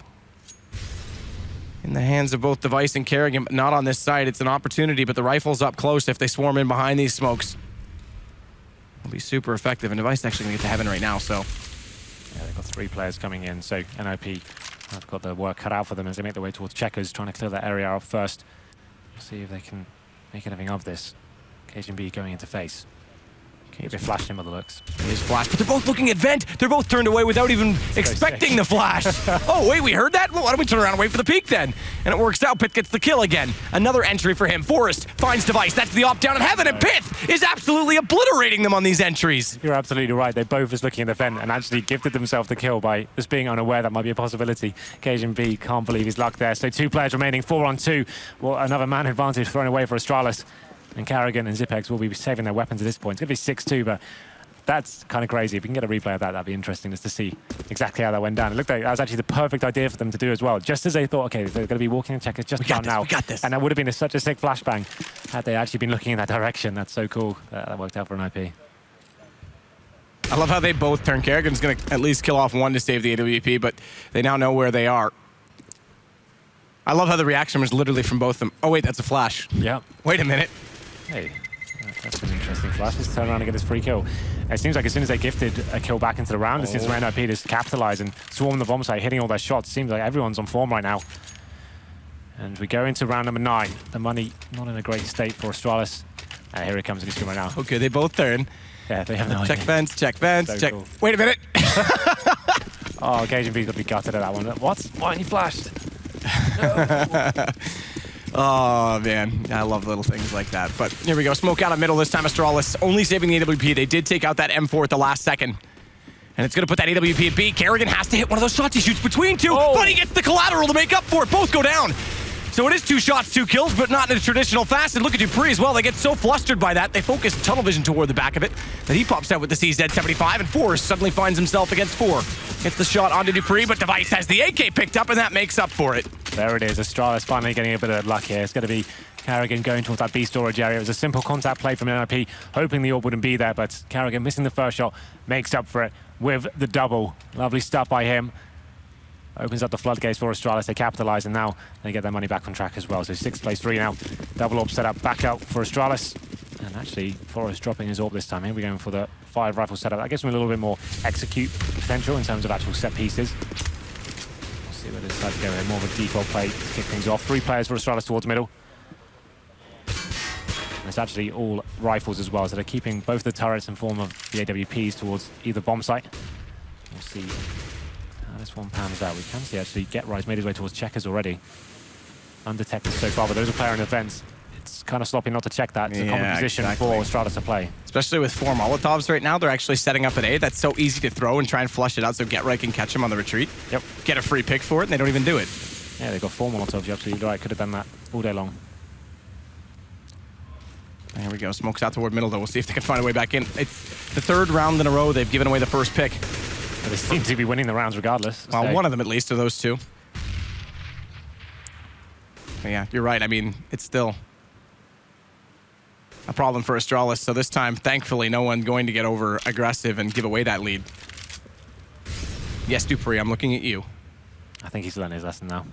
In the hands of both Device and Kerrigan, but not on this side. It's an opportunity, but the rifle's up close if they swarm in behind these smokes. It'll be super effective, and Device is actually going to get to heaven right now, so.
Yeah, they've got 3 players coming in, so NIP have got their work cut out for them as they make their way towards Checkers, trying to clear that area out first. We'll see if they can make anything of this. KGB going into face. Okay, they flashed him by the looks.
Here's flash, but they're both looking at vent. They're both turned away without even expecting the flash. Oh, wait, we heard that? Well, why don't we turn around and wait for the peek then? And it works out. Pith gets the kill again. Another entry for him. Forrest finds Device. That's the op down in heaven, and Pith is absolutely obliterating them on these entries.
You're absolutely right. They're both just looking at the vent and actually gifted themselves the kill by just being unaware that might be a possibility. Cajun B can't believe his luck there. So 2 players remaining, 4 on 2. Well, another man advantage thrown away for Astralis. And Carrigan and Zipex will be saving their weapons at this point. It's going to be 6-2, but that's kind of crazy. If we can get a replay of that, that'd be interesting just to see exactly how that went down. It looked like that was actually the perfect idea for them to do as well. Just as they thought, okay, they're going to be walking in checkers just now.
We got this.
And that would have been such a sick flashbang had they actually been looking in that direction. That's so cool. That worked out for an IP.
I love how they both turn. Kerrigan's going to at least kill off one to save the AWP, but they now know where they are. I love how the reaction was literally from both of them. Oh, wait, that's a flash.
Yeah.
Wait a minute.
Hey, that's an interesting flash. Let's turn around and get this free kill. It seems like as soon as they gifted a kill back into the round, it seems like NIP just capitalize and swarm the bomb site, hitting all their shots. Seems like everyone's on form right now. And we go into round number 9. The money not in a great state for Astralis. Here it comes in the screen right now.
Okay, they both turn.
Yeah, they have no
Check
idea.
vents, check vents,
So
check.
cool.
Wait a minute.
Oh, Cajun B's got to be gutted at that one. What? Why aren't you flashed?
Oh, man. I love little things like that. But here we go. Smoke out of middle this time. Astralis only saving the AWP. They did take out that M4 at the last second. And it's going to put that AWP at B. Kerrigan has to hit one of those shots. He shoots between 2, but he gets the collateral to make up for it. Both go down. So it is 2 shots, 2 kills, but not in a traditional fashion. Look at Dupree as well. They get so flustered by that. They focus tunnel vision toward the back of it that he pops out with the CZ-75, and Forrest suddenly finds himself against 4. Gets the shot onto Dupree, but Device has the AK picked up, and that makes up for it.
There it is. Astralis finally getting a bit of luck here. It's going to be Carrigan going towards that B storage area. It was a simple contact play from NIP, hoping the AWP wouldn't be there, but Carrigan missing the first shot makes up for it with the double. Lovely stuff by him. Opens up the floodgates for Astralis. They capitalize, and now they get their money back on track as well. So 6 plays 3 now. Double AWP set up back out for Astralis. And actually, Forrest dropping his AWP this time. Here we're going for the 5 rifle setup. That gives him a little bit more execute potential in terms of actual set pieces. We'll see where they decide to go here. More of a default play to kick things off. 3 players for Astralis towards middle. And it's actually all rifles as well, so they're keeping both the turrets in form of the AWPs towards either bomb site. We'll see how this one pans out. We can see actually GetRight made his way towards checkers already. Undetected so far, but there's a player in the vents. It's kind of sloppy not to check that. It's a common position for Astralis to play.
Especially with 4 Molotovs right now, they're actually setting up at A. That's so easy to throw and try and flush it out so GetRight can catch him on the retreat.
Yep.
Get a free pick for it, and they don't even do it.
Yeah, they've got 4 Molotovs. You're absolutely right. Could have done that all day long.
There we go. Smokes out toward middle, though. We'll see if they can find a way back in. It's the 3rd round in a row they've given away the first pick.
But they seem to be winning the rounds regardless.
Well, one of them at least, of those 2. But yeah, you're right. I mean, it's still a problem for Astralis. So this time, thankfully, no one going to get over aggressive and give away that lead. Yes, Dupree, I'm looking at you.
I think he's learned his lesson now.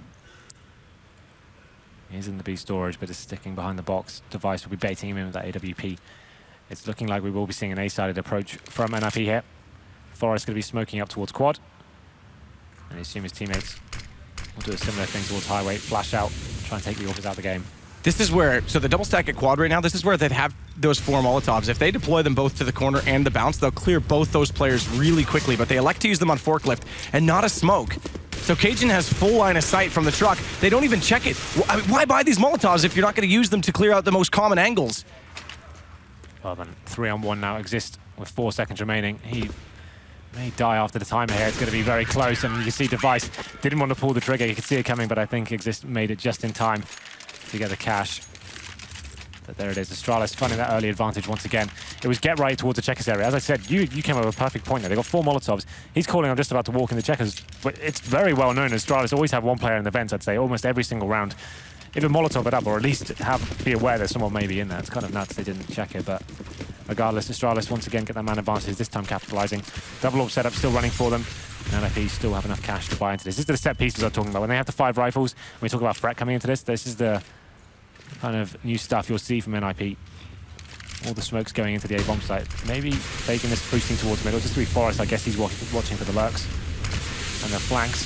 He's in the B storage, but is sticking behind the box. Device will be baiting him in with that AWP. It's looking like we will be seeing an A-sided approach from NIP here. Forrest going to be smoking up towards quad. And I assume his teammates will do a similar thing towards highway. Flash out, try and take the AWPs out of the game.
This is where, so the double stack at quad right now, this is where they'd have those 4 Molotovs. If they deploy them both to the corner and the bounce, they'll clear both those players really quickly, but they elect to use them on forklift and not a smoke. So Cajun has full line of sight from the truck. They don't even check it. I mean, why buy these Molotovs if you're not going to use them to clear out the most common angles?
Well then, 3-on-1 now exists with 4 seconds remaining. He may die after the timer here. It's going to be very close, and you can see Device didn't want to pull the trigger. You could see it coming, but I think Exist made it just in time to get the cash. But there it is. Astralis finding that early advantage once again. It was GetRight towards the checkers area. As I said, you came up with a perfect point there. They got 4 Molotovs. He's calling on just about to walk in the checkers. But it's very well known. Astralis always have 1 player in the vents, I'd say, almost every single round. Either Molotov it up or at least be aware that someone may be in there. It's kind of nuts they didn't check it, but regardless, Astralis once again get that man advantage, this time capitalizing. Double AWP setup still running for them. And NIP still have enough cash to buy into this. This is the set pieces I'm talking about. When they have the 5 rifles, when we talk about threat coming into this, this is the kind of new stuff you'll see from NIP. All the smokes going into the A-bomb site. Maybe taking this boosting towards middle. Just to be Forrest, I guess he's watching for the lurks and the flanks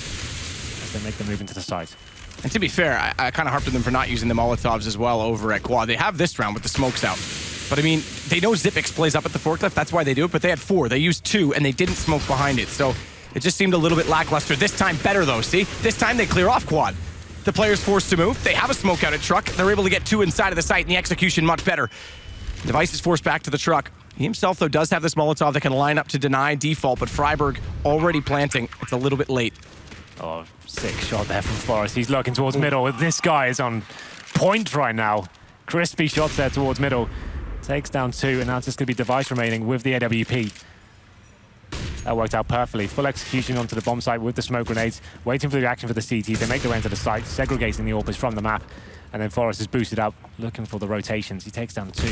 as they make the move into the site.
And to be fair, I kind of harped on them for not using the Molotovs as well over at quad. They have this round with the smokes out. But I mean, they know Xyp9x plays up at the forklift. That's why they do it. But they had 4. They used 2, and they didn't smoke behind it. So it just seemed a little bit lackluster. This time better, though. See? This time they clear off quad. The player's forced to move. They have a smoke out at truck. They're able to get 2 inside of the site, and the execution much better. Device is forced back to the truck. He himself, though, does have this Molotov that can line up to deny default, but Freiburg already planting. It's a little bit late.
Oh, sick shot there from Forrest. He's looking towards middle. This guy is on point right now. Crispy shots there towards middle. Takes down 2, and now it's just going to be Device remaining with the AWP. That worked out perfectly. Full execution onto the bomb site with the smoke grenades, waiting for the reaction for the CT. They make their way into the site, segregating the AWPers from the map, and then Forrest is boosted up, looking for the rotations. He takes down 2.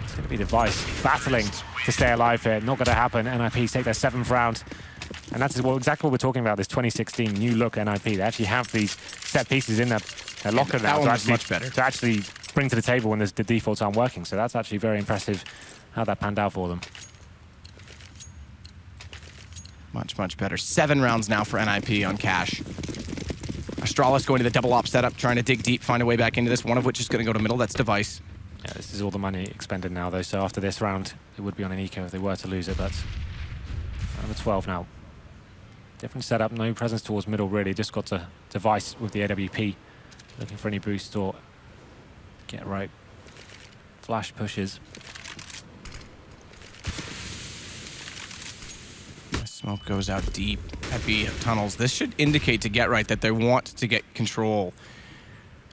It's going to be Device battling to stay alive here. Not going to happen. NIP take their 7th round. And that's exactly what we're talking about, this 2016 new look NIP. They actually have these set pieces in their locker now to actually bring to the table when the defaults aren't working. So that's actually very impressive how that panned out for them.
Much, much better. 7 rounds now for NIP on Cash. Astralis going to the double op setup, trying to dig deep, find a way back into this, one of which is going to go to middle. That's Device.
Yeah, this is all the money expended now, though. So after this round, it would be on an eco if they were to lose it. But number 12 now. Different setup, no presence towards middle, really. Just got to Device with the AWP. Looking for any boost or get right. Flash pushes.
Smoke goes out deep at B tunnels. This should indicate to Get Right that they want to get control.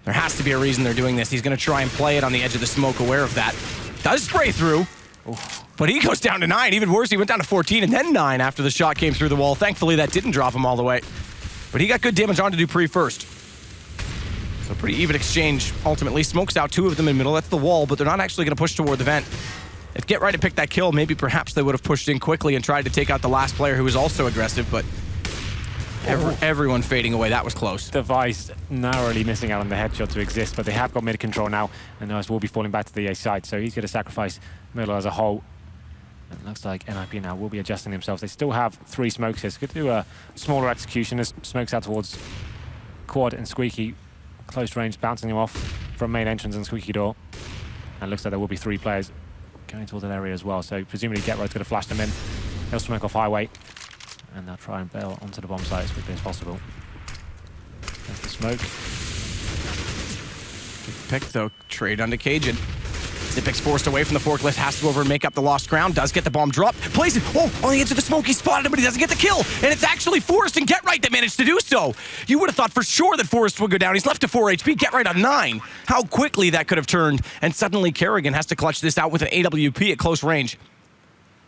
There has to be a reason they're doing this. He's going to try and play it on the edge of the smoke, aware of that. Does spray through, but he goes down to 9. Even worse, he went down to 14 and then 9 after the shot came through the wall. Thankfully, that didn't drop him all the way. But he got good damage onto Dupree first. So pretty even exchange, ultimately. Smokes out 2 of them in middle. That's the wall, but they're not actually going to push toward the vent. If Get Right had picked that kill, maybe perhaps they would have pushed in quickly and tried to take out the last player who was also aggressive, but everyone fading away. That was close.
Device narrowly missing out on the headshot to exist, but they have got mid control now, and Noaz will be falling back to the A side, so he's going to sacrifice middle as a whole. It looks like NIP now will be adjusting themselves. They still have 3 smokes here, so could do a smaller execution as smokes out towards Quad and Squeaky. Close range, bouncing him off from main entrance and Squeaky door. And it looks like there will be 3 players going towards that area as well, so presumably Get Right's going to flash them in. He'll smoke off highway, and they'll try and bail onto the bomb site as quickly as possible. There's the smoke.
Good pick, though. Trade onto Cajun. Xyp9x forced away from the forklift, has to go over and make up the lost ground, does get the bomb drop, plays it, on the edge of the smoke, he spotted him, but he doesn't get the kill, and it's actually Forrest and Get Right that managed to do so. You would have thought for sure that Forrest would go down. He's left to 4 HP, Get Right on 9. How quickly that could have turned, and suddenly Kerrigan has to clutch this out with an AWP at close range.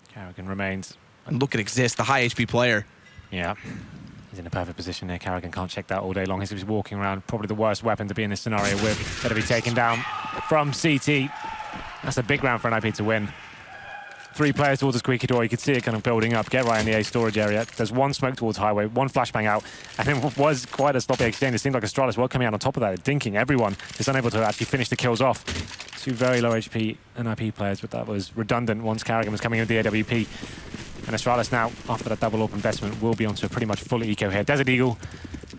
Kerrigan remains.
And look at Exist, the high HP player.
Yeah. He's in a perfect position there. Kerrigan can't check that all day long. He's walking around, probably the worst weapon to be in this scenario with. Going to be taken down from CT. That's a big round for NIP to win. 3 players towards the Squeaky door. You can see it kind of building up. Get Right in the A storage area. There's 1 smoke towards highway, 1 flashbang out, and it was quite a sloppy exchange. It seemed like Astralis were coming out on top of that, dinking everyone, just unable to actually finish the kills off. 2 very low HP NIP players, but that was redundant once Kerrigan was coming in with the AWP. And Astralis now, after that double AWP investment, will be onto a pretty much full eco here. Desert Eagle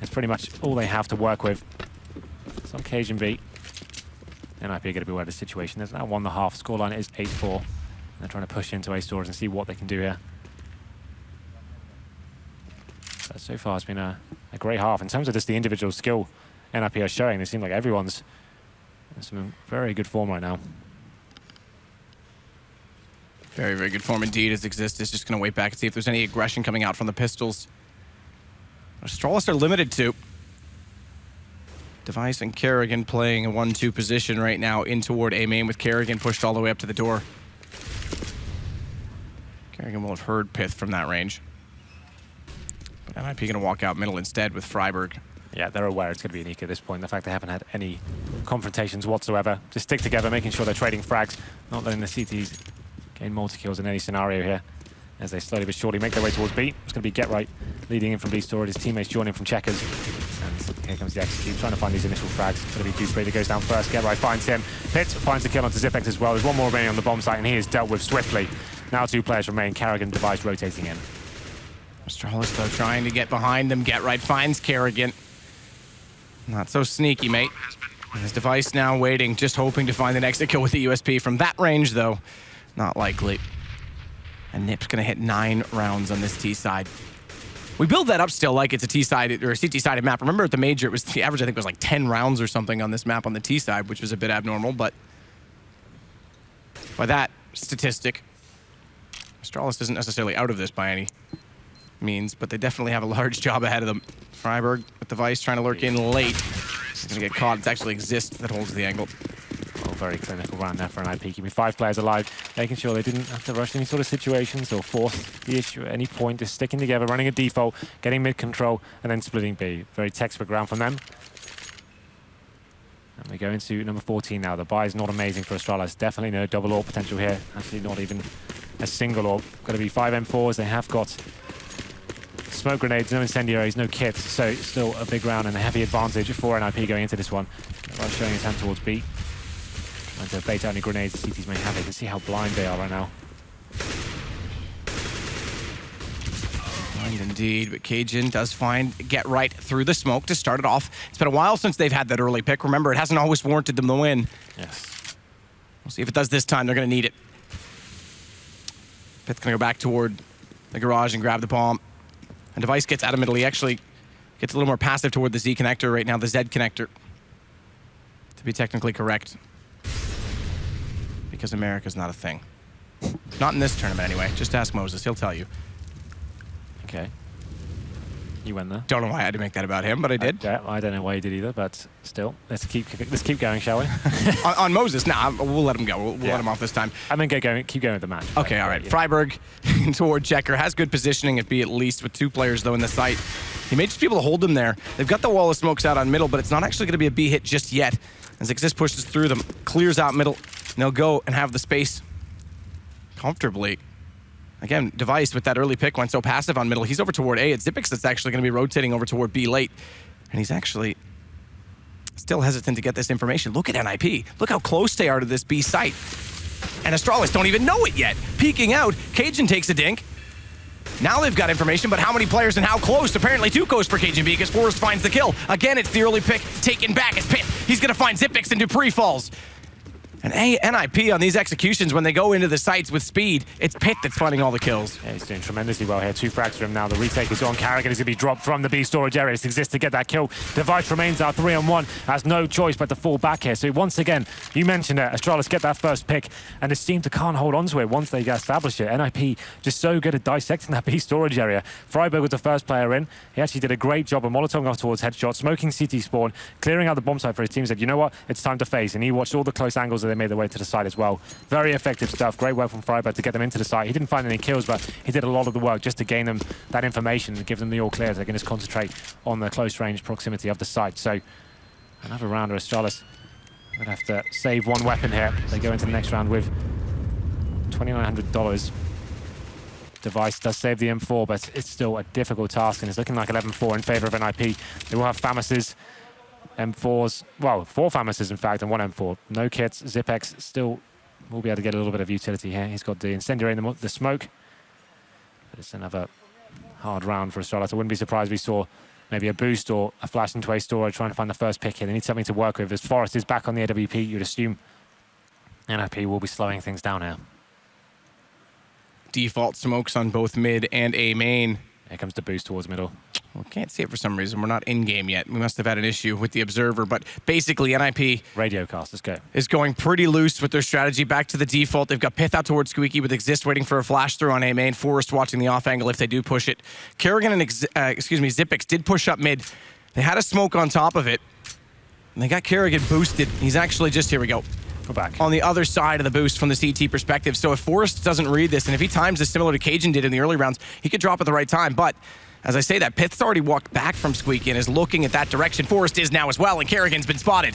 is pretty much all they have to work with. Some Cajun B. NIP are going to be aware of the situation. There's now 1.5. Scoreline is 8-4. They're trying to push into A stores and see what they can do here. But so far, it's been a great half. In terms of just the individual skill NIP are showing, it seems like everyone's in some very good form right now.
Very, very good form indeed, as Exist is just going to wait back and see if there's any aggression coming out from the pistols. Astralis are limited to. Device and Kerrigan playing a 1-2 position right now in toward A main, with Kerrigan pushed all the way up to the door. Kerrigan will have heard Pith from that range. But NIP going to walk out middle instead with Freiburg.
Yeah, they're aware it's going to be an eco at this point. The fact they haven't had any confrontations whatsoever. Just stick together, making sure they're trading frags, not letting the CTs gain multi-kills in any scenario here. As they slowly but surely make their way towards B. It's going to be Get Right leading in from B storage. His teammates join in from Checkers. And here comes the execute, trying to find these initial frags. It's going to be Dupree that goes down first. Get Right finds him. Pitt finds the kill onto Xyp9x as well. There's 1 more remaining on the bomb site, and he is dealt with swiftly. Now 2 players remain. Kerrigan, Device rotating in.
Astralis, though, trying to get behind them. Get Right finds Kerrigan. Not so sneaky, mate. His device now waiting, just hoping to find the next kill with the USP from that range, though. Not likely. And Nip's going to hit 9 rounds on this T side. We build that up still like it's a T side or a CT sided map. Remember at the major, it was the average, I think, was like 10 rounds or something on this map on the T side, which was a bit abnormal, but by that statistic, Astralis isn't necessarily out of this by any means, but they definitely have a large job ahead of them. Freiburg with the Vice trying to lurk in late. He's going to get caught. It's actually Exist that holds the angle.
Oh, very clinical round there for an IP, keeping 5 players alive, making sure they didn't have to rush any sort of situations or force the issue at any point, just sticking together, running a default, getting mid control, and then splitting B. Very textbook round from them. And we go into number 14 now. The buy is not amazing for Astralis. Definitely no double AWP potential here. Actually not even a single AWP. Got to be 5 M4s. They have got smoke grenades, no incendiaries, no kits. So still a big round and a heavy advantage for NIP going into this one. Right, showing his hand towards B. Trying to bait out any grenades CTs may have. You can see how blind they are right now.
Blind indeed, but Cajun does find Get Right through the smoke to start it off. It's been a while since they've had that early pick. Remember, it hasn't always warranted them the win.
Yes.
We'll see if it does this time. They're going to need it. Pith's going to go back toward the garage and grab the bomb. And Device gets out of middle. He actually gets a little more passive toward the Z connector right now, the Z connector, to be technically correct. Because America's not a thing. Not in this tournament anyway. Just ask Moses, he'll tell you.
Okay. You went there.
Don't know why I had to make that about him, but I did.
Yeah, I don't know why you did either, but still, let's keep going, shall we?
on Moses, nah, we'll let him go. We'll let him off this time.
I mean, keep going with the match.
Okay, all right. Freiburg toward Checker has good positioning at B at least with 2 players though in the site. He may just be able to hold them there. They've got the wall of smokes out on middle, but it's not actually going to be a B hit just yet. As Exist pushes through them, clears out middle, and they'll go and have the space comfortably. Again, Device with that early pick went so passive on middle. He's over toward A. It's Zipix that's actually going to be rotating over toward B late. And he's actually still hesitant to get this information. Look at NIP. Look how close they are to this B site. And Astralis don't even know it yet. Peeking out, Cajun takes a dink. Now they've got information, but how many players and how close? Apparently 2 goes for Cajun B because Forrest finds the kill. Again, it's the early pick taken back as Pith. He's going to find Zipix and Dupree falls. And NIP on these executions, when they go into the sites with speed, it's Pith that's finding all the kills.
Yeah, he's doing tremendously well here. 2 frags for him now. The retake is on. Carrigan is going to be dropped from the B storage area. It exists to get that kill. Device remains out 3-on-1. Has no choice but to fall back here. So once again, you mentioned it, Astralis get that first pick, and this team can't hold on to it once they get established it. NIP just so good at dissecting that B storage area. Freiburg was the first player in. He actually did a great job of molotoving off towards headshot, smoking CT spawn, clearing out the bomb site for his team. Said, you know what, it's time to face. And he watched all the close angles that they made their way to the side as well. Very effective stuff. Great work from Freiburg to get them into the site. He didn't find any kills, but he did a lot of the work just to gain them that information and give them the all clear. They can just concentrate on the close range proximity of the site. So another round of Astralis. They're going to have to save 1 weapon here. They go into the next round with $2,900. Device does save the M4, but it's still a difficult task, and it's looking like 11-4 in favor of NIP. They will have Famases, M4s, well, 4 Famases in fact, and 1 M4. No kits. Zipex still will be able to get a little bit of utility here. He's got the incendiary in the smoke. But it's another hard round for Astralis. I wouldn't be surprised if we saw maybe a boost or a flash into a storage trying to find the first pick here. They need something to work with. As Forrest is back on the AWP, you'd assume NIP will be slowing things down here.
Default smokes on both mid and A main.
Here comes the boost towards middle.
Well, can't see it for some reason. We're not in-game yet. We must have had an issue with the observer, but basically NIP
radio cast, let's go.
Is going pretty loose with their strategy. Back to the default. They've got Pith out towards Squeaky with Exist waiting for a flash through on A main. Forrest watching the off angle if they do push it. Kerrigan and Zipix did push up mid. They had a smoke on top of it. And they got Kerrigan boosted. He's actually just, here we go.
Go back.
On the other side of the boost from the CT perspective. So if Forrest doesn't read this, and if he times this similar to Cajun did in the early rounds, he could drop at the right time. But as I say that, Pith's already walked back from Squeaky and is looking at that direction. Forrest is now as well, and Kerrigan's been spotted.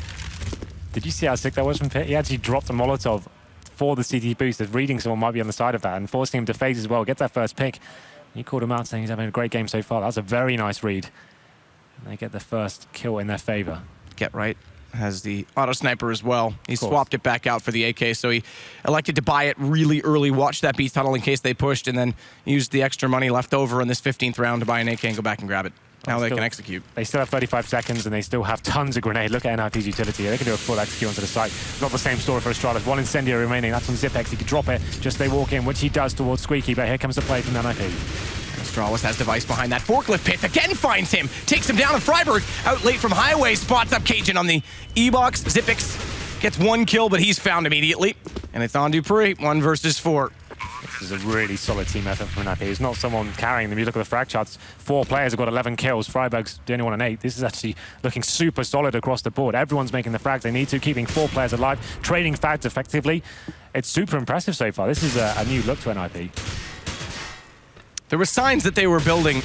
Did you see how sick that was from Pith? He actually dropped a Molotov for the CT boost as reading someone might be on the side of that and forcing him to phase as well, get that first pick. He called him out saying he's having a great game so far. That was a very nice read. And they get the first kill in their favor.
Get Right has the auto sniper as well. He swapped it back out for the AK, so he elected to buy it really early, watch that B tunnel in case they pushed, and then used the extra money left over in this 15th round to buy an AK and go back and grab it. how they can execute.
They still have 35 seconds and they still have tons of grenade. Look at NIP's utility. They can do a full execute onto the site. Not the same story for Astralis. One incendiary remaining. That's on Zipex. He could drop it. Just they walk in, which he does towards Squeaky. But here comes the play from NIP.
Astralis has Device behind that forklift pit. Again finds him. Takes him down. And Freiburg out late from Highway. Spots up Cajun on the E-box. Zipex gets one kill, but he's found immediately. And it's on Dupree. 1 versus 4.
This is a really solid team effort from NIP. He's not someone carrying them. You look at the frag charts, 4 players have got 11 kills. Freiburg's the only one on 8. This is actually looking super solid across the board. Everyone's making the frags they need to, keeping 4 players alive, trading frags effectively. It's super impressive so far. This is a new look to NIP.
There were signs that they were building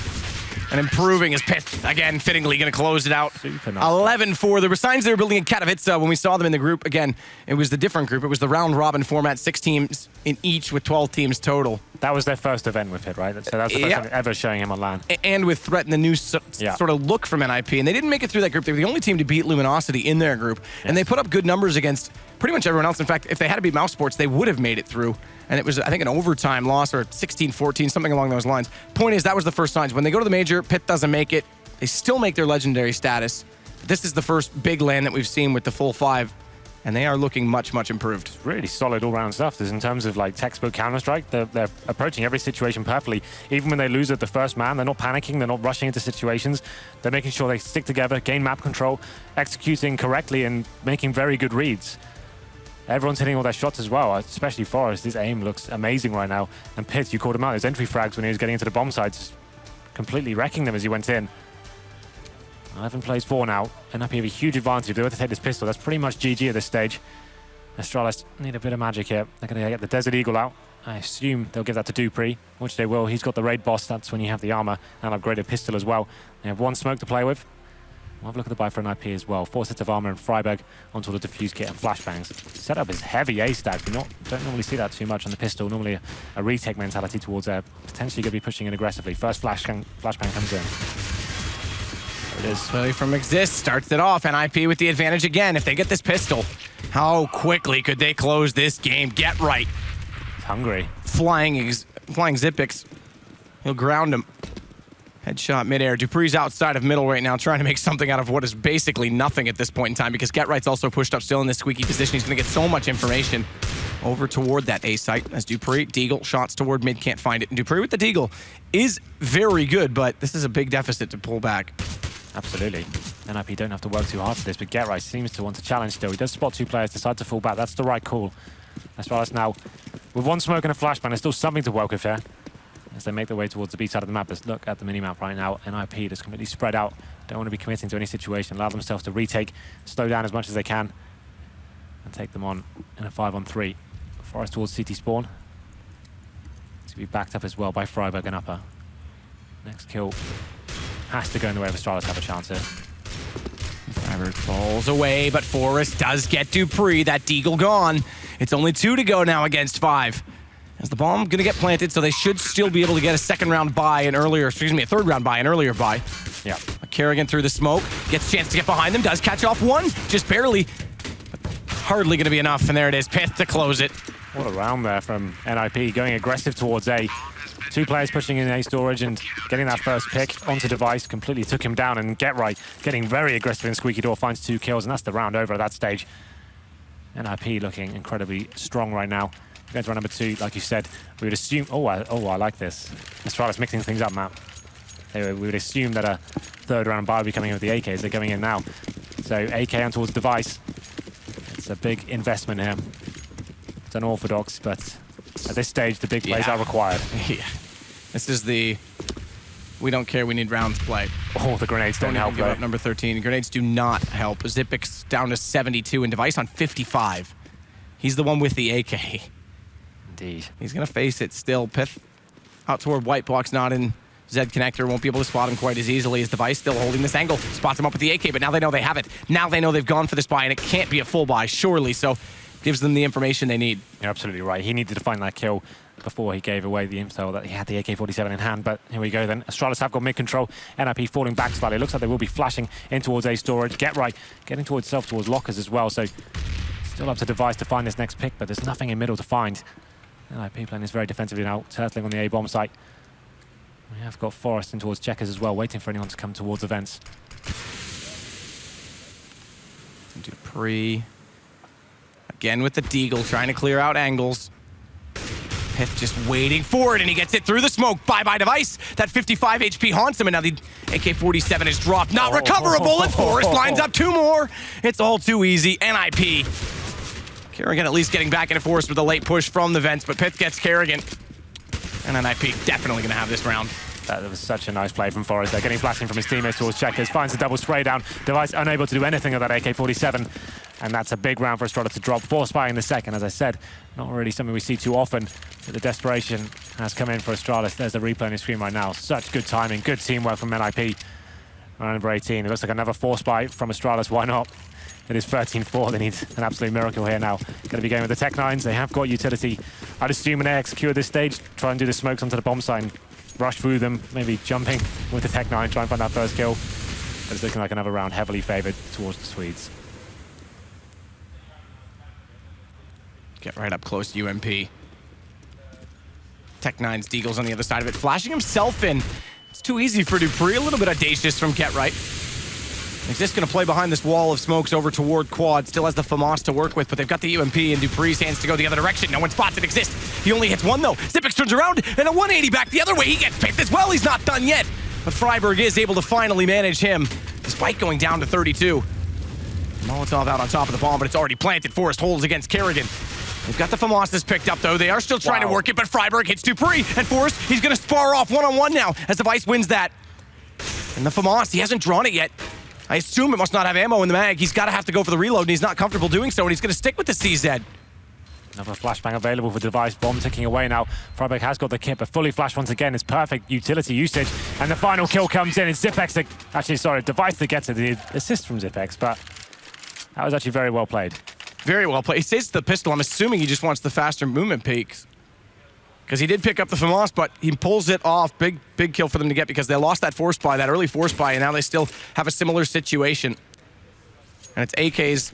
and improving as Pith, again, fittingly going to close it out. 11-4. There were signs they were building in Katowice when we saw them in the group. Again, it was the different group. It was the round-robin format, 6 teams in each with 12 teams total.
That was their first event with Pith, right? So that's the first time ever showing him on LAN.
And with Threat and the new sort of look from NIP. And they didn't make it through that group. They were the only team to beat Luminosity in their group. Yes. And they put up good numbers against pretty much everyone else. In fact, if they had to beat Mouse Sports, they would have made it through. And it was, I think, an overtime loss or 16-14, something along those lines. Point is, that was the first signs. When they go to the major, Pith doesn't make it. They still make their legendary status. This is the first big LAN that we've seen with the full 5. And they are looking much, much improved.
Really solid all-round stuff. There's in terms of like textbook Counter-Strike, they're approaching every situation perfectly. Even when they lose at the first man, they're not panicking, they're not rushing into situations. They're making sure they stick together, gain map control, executing correctly and making very good reads. Everyone's hitting all their shots as well, especially Forrest. His aim looks amazing right now. And Pith, you called him out. His entry frags when he was getting into the bomb sites, completely wrecking them as he went in. 11 plays 4 now. NIP have a huge advantage. If they were to take this pistol, that's pretty much GG at this stage. Astralis need a bit of magic here. They're going to get the Desert Eagle out. I assume they'll give that to Dupree, which they will. He's got the raid boss. That's when you have the armor and upgraded pistol as well. They have 1 smoke to play with. We'll have a look at the buy for NIP as well. 4 sets of armor and Freiburg onto the defuse kit and flashbangs. Setup is heavy A stack. We don't normally see that too much on the pistol. Normally a retake mentality towards potentially going to be pushing in aggressively. First flashbang comes in. There it is.
Play from Exist starts it off. NIP with the advantage again. If they get this pistol, how quickly could they close this game? Get right.
He's hungry.
Flying Zipex. He'll ground him. Headshot midair. Dupree's outside of middle right now, trying to make something out of what is basically nothing at this point in time, because Get Right's also pushed up still in this squeaky position. He's going to get so much information over toward that A site as Dupree. Deagle shots toward mid, can't find it. And Dupree with the Deagle is very good, but this is a big deficit to pull back.
Absolutely. NIP don't have to work too hard for this, but Get Right seems to want to challenge still. He does spot 2 players, decide to fall back. That's the right call. Astralis now with 1 smoke and a flashbang. There's still something to work with here as they make their way towards the B side of the map. Let's look at the mini-map right now. NIP just completely spread out. Don't want to be committing to any situation. Allow themselves to retake, slow down as much as they can, and take them on in a 5-on-3. Forest towards CT spawn. To be backed up as well by Freiburg and Upper. Next kill has to go in the way of Astralis. Have a chance here.
Freiburg falls away, but Forrest does get Dupree. That Deagle gone. It's only 2 to go now against 5. As the bomb going to get planted, so they should still be able to get a 2nd round buy, a 3rd round buy, an earlier buy.
Yeah.
Kerrigan through the smoke, gets a chance to get behind them, does catch off 1, just barely. Hardly going to be enough, and there it is, Pith to close it.
What a round there from NIP, going aggressive towards A. 2 players pushing in A storage and getting that first pick onto Device, completely took him down, and Get Right getting very aggressive in Squeaky Door, finds 2 kills, and that's the round over at that stage. NIP looking incredibly strong right now. Going to round number 2, like you said, we would assume... Oh, I like this. Astralis mixing things up, Matt. We would assume that a 3rd round buy would be coming in with the AKs. They're going in now. So AK on towards Device. It's a big investment here. It's unorthodox, but at this stage, the big plays are required.
Yeah. This is the... We don't care, we need rounds play.
Oh, the grenades don't help,
give up number 13. Grenades do not help. Zipex down to 72 and Device on 55. He's the one with the AK.
Indeed.
He's going to face it still. Pith out toward white box, not in Z connector. Won't be able to spot him quite as easily as Device still holding this angle. Spots him up with the AK, but now they know they have it. Now they know they've gone for this buy, and it can't be a full buy, surely. So gives them the information they need.
You're absolutely right. He needed to find that kill before he gave away the info that he had the AK-47 in hand. But here we go then. Astralis have got mid-control. NIP falling back slightly. Looks like they will be flashing in towards A storage. Get Right getting towards self towards lockers as well. So still up to Device to find this next pick, but there's nothing in middle to find. NIP playing this very defensively now, turtling on the A-bomb site. We have got Forest in towards Checkers as well, waiting for anyone to come towards events.
Dupree. Again with the Deagle, trying to clear out angles. Pith just waiting for it, and he gets it through the smoke. Bye-bye device. That 55 HP haunts him, and now the AK-47 is dropped. Not recoverable, and Forrest lines up 2 more. It's all too easy. NIP. Kerrigan at least getting back into Forrest with a late push from the vents, but Pith gets Kerrigan. And NIP definitely going to have this round.
That was such a nice play from Forrest. They're getting flashing from his teammates towards Checkers. Finds a double spray down. Device unable to do anything with that AK-47. And that's a big round for Astralis to drop. Force fire in the second, as I said. Not really something we see too often. But the desperation has come in for Astralis. There's a replay on your screen right now. Such good timing. Good teamwork from NIP. Round number 18. It looks like another force buy from Astralis. Why not? It is 13-4. They need an absolute miracle here now. Going to be going with the Tech-9s. They have got utility. I'd assume an AX-Q at this stage. Try and do the smokes onto the bomb sign. Rush through them, maybe jumping with the Tech-9, try and find that first kill. But it's looking like another round heavily favored towards the Swedes.
Get right up close to UMP. Tech-9's Deagle's on the other side of it, flashing himself in. It's too easy for Dupree, a little bit audacious from Get Right. He's just going to play behind this wall of smokes over toward Quad. Still has the FAMAS to work with, but they've got the UMP in Dupree's hands to go the other direction. No one spots it exist. He only hits one, though. Xyp9x turns around, and a 180 back the other way. He gets picked as well. He's not done yet. But Freiburg is able to finally manage him, despite going down to 32. Molotov out on top of the bomb, but it's already planted. Forrest holds against Kerrigan. They've got the FAMAS picked up, though. They are still trying to work it, but Freiburg hits Dupree. And Forrest, he's going to spar off one-on-one now as Device wins that. And the FAMAS, he hasn't drawn it yet. I assume it must not have ammo in the mag. He's got to have to go for the reload, and he's not comfortable doing so, and he's going to stick with the CZ.
Another flashbang available for Device. Bomb ticking away now. Freiburg has got the kit, but fully flashed once again is perfect utility usage. And the final kill comes in. It's Xyp9x actually, sorry, Device that gets it. The assist from Xyp9x, but that was actually very well played.
Very well played. He says the pistol. I'm assuming he just wants the faster movement peaks. Because he did pick up the FAMAS, but he pulls it off. Big kill for them to get because they lost that force buy, that early force buy, and now they still have a similar situation. And it's AK's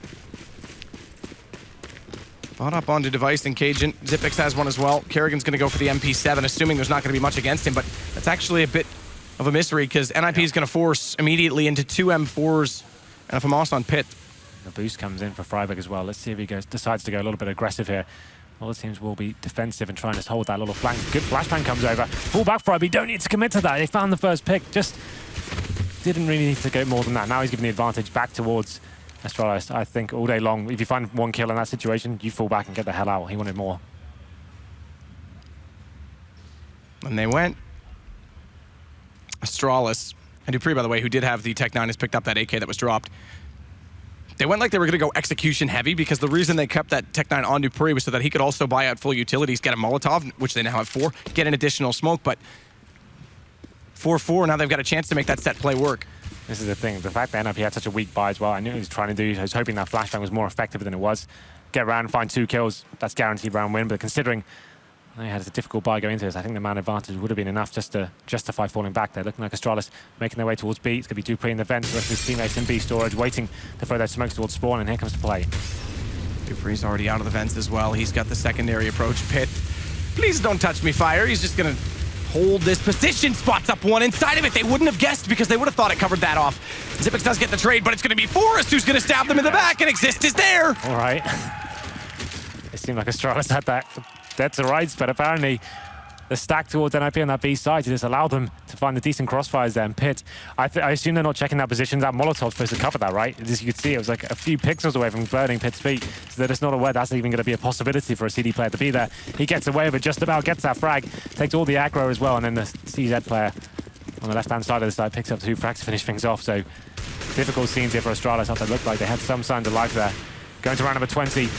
bought up onto Device and Cajun. Xyp9x has one as well. Kerrigan's going to go for the MP7, assuming there's not going to be much against him, but that's actually a bit of a mystery because NIP is going to force immediately into 2 M4s and a FAMAS on Pit.
The boost comes in for Freiburg as well. Let's see if he decides to go a little bit aggressive here. All the teams will be defensive and trying to hold that little flank. Good flashbang comes over. Full back Freiburg. Don't need to commit to that. They found the first pick. Just didn't really need to go more than that. Now he's giving the advantage back towards Astralis. I think all day long, if you find one kill in that situation, you fall back and get the hell out. He wanted more.
And they went. Astralis. And Dupree, by the way, who did have the Tech-9, has picked up that AK that was dropped. They went like they were going to go execution heavy because the reason they kept that Tech-9 on Dupree was so that he could also buy out full utilities, get a Molotov, which they now have 4, get an additional smoke, but 4-4, now they've got a chance to make that set play work.
This is the thing, the fact that NIP had such a weak buy as well, I knew what he was trying to do. I was hoping that flashbang was more effective than it was. Get around, find 2 kills, that's guaranteed round win, but considering they had a difficult buy going into this, I think the man advantage would have been enough just to justify falling back there. Looking like Astralis making their way towards B. It's going to be Dupree in the vent, the rest of his teammates in B storage, waiting to throw those smokes towards spawn, and here comes the play.
Dupree's already out of the vents as well. He's got the secondary approach. Pit, please don't touch me, fire. He's just going to hold this position, spots up one inside of it. They wouldn't have guessed because they would have thought it covered that off. Xyp9x does get the trade, but it's going to be Forrest who's going to stab them in the back, and Exist is there.
All right. It seemed like Astralis had that dead to rights, but apparently the stack towards NIP on that B side just allowed them to find the decent crossfires there in Pit. I assume they're not checking that position. That Molotov's supposed to cover that, right? As you could see, it was like a few pixels away from burning Pit's feet, so they're just not aware that's even going to be a possibility for a CD player to be there. He gets away with it, just about gets that frag, takes all the aggro as well, and then the CZ player on the left-hand side of the side picks up 2 frags to finish things off. So difficult scenes here for Astralis. After it looked like they had some signs of life there. Going to round number 20,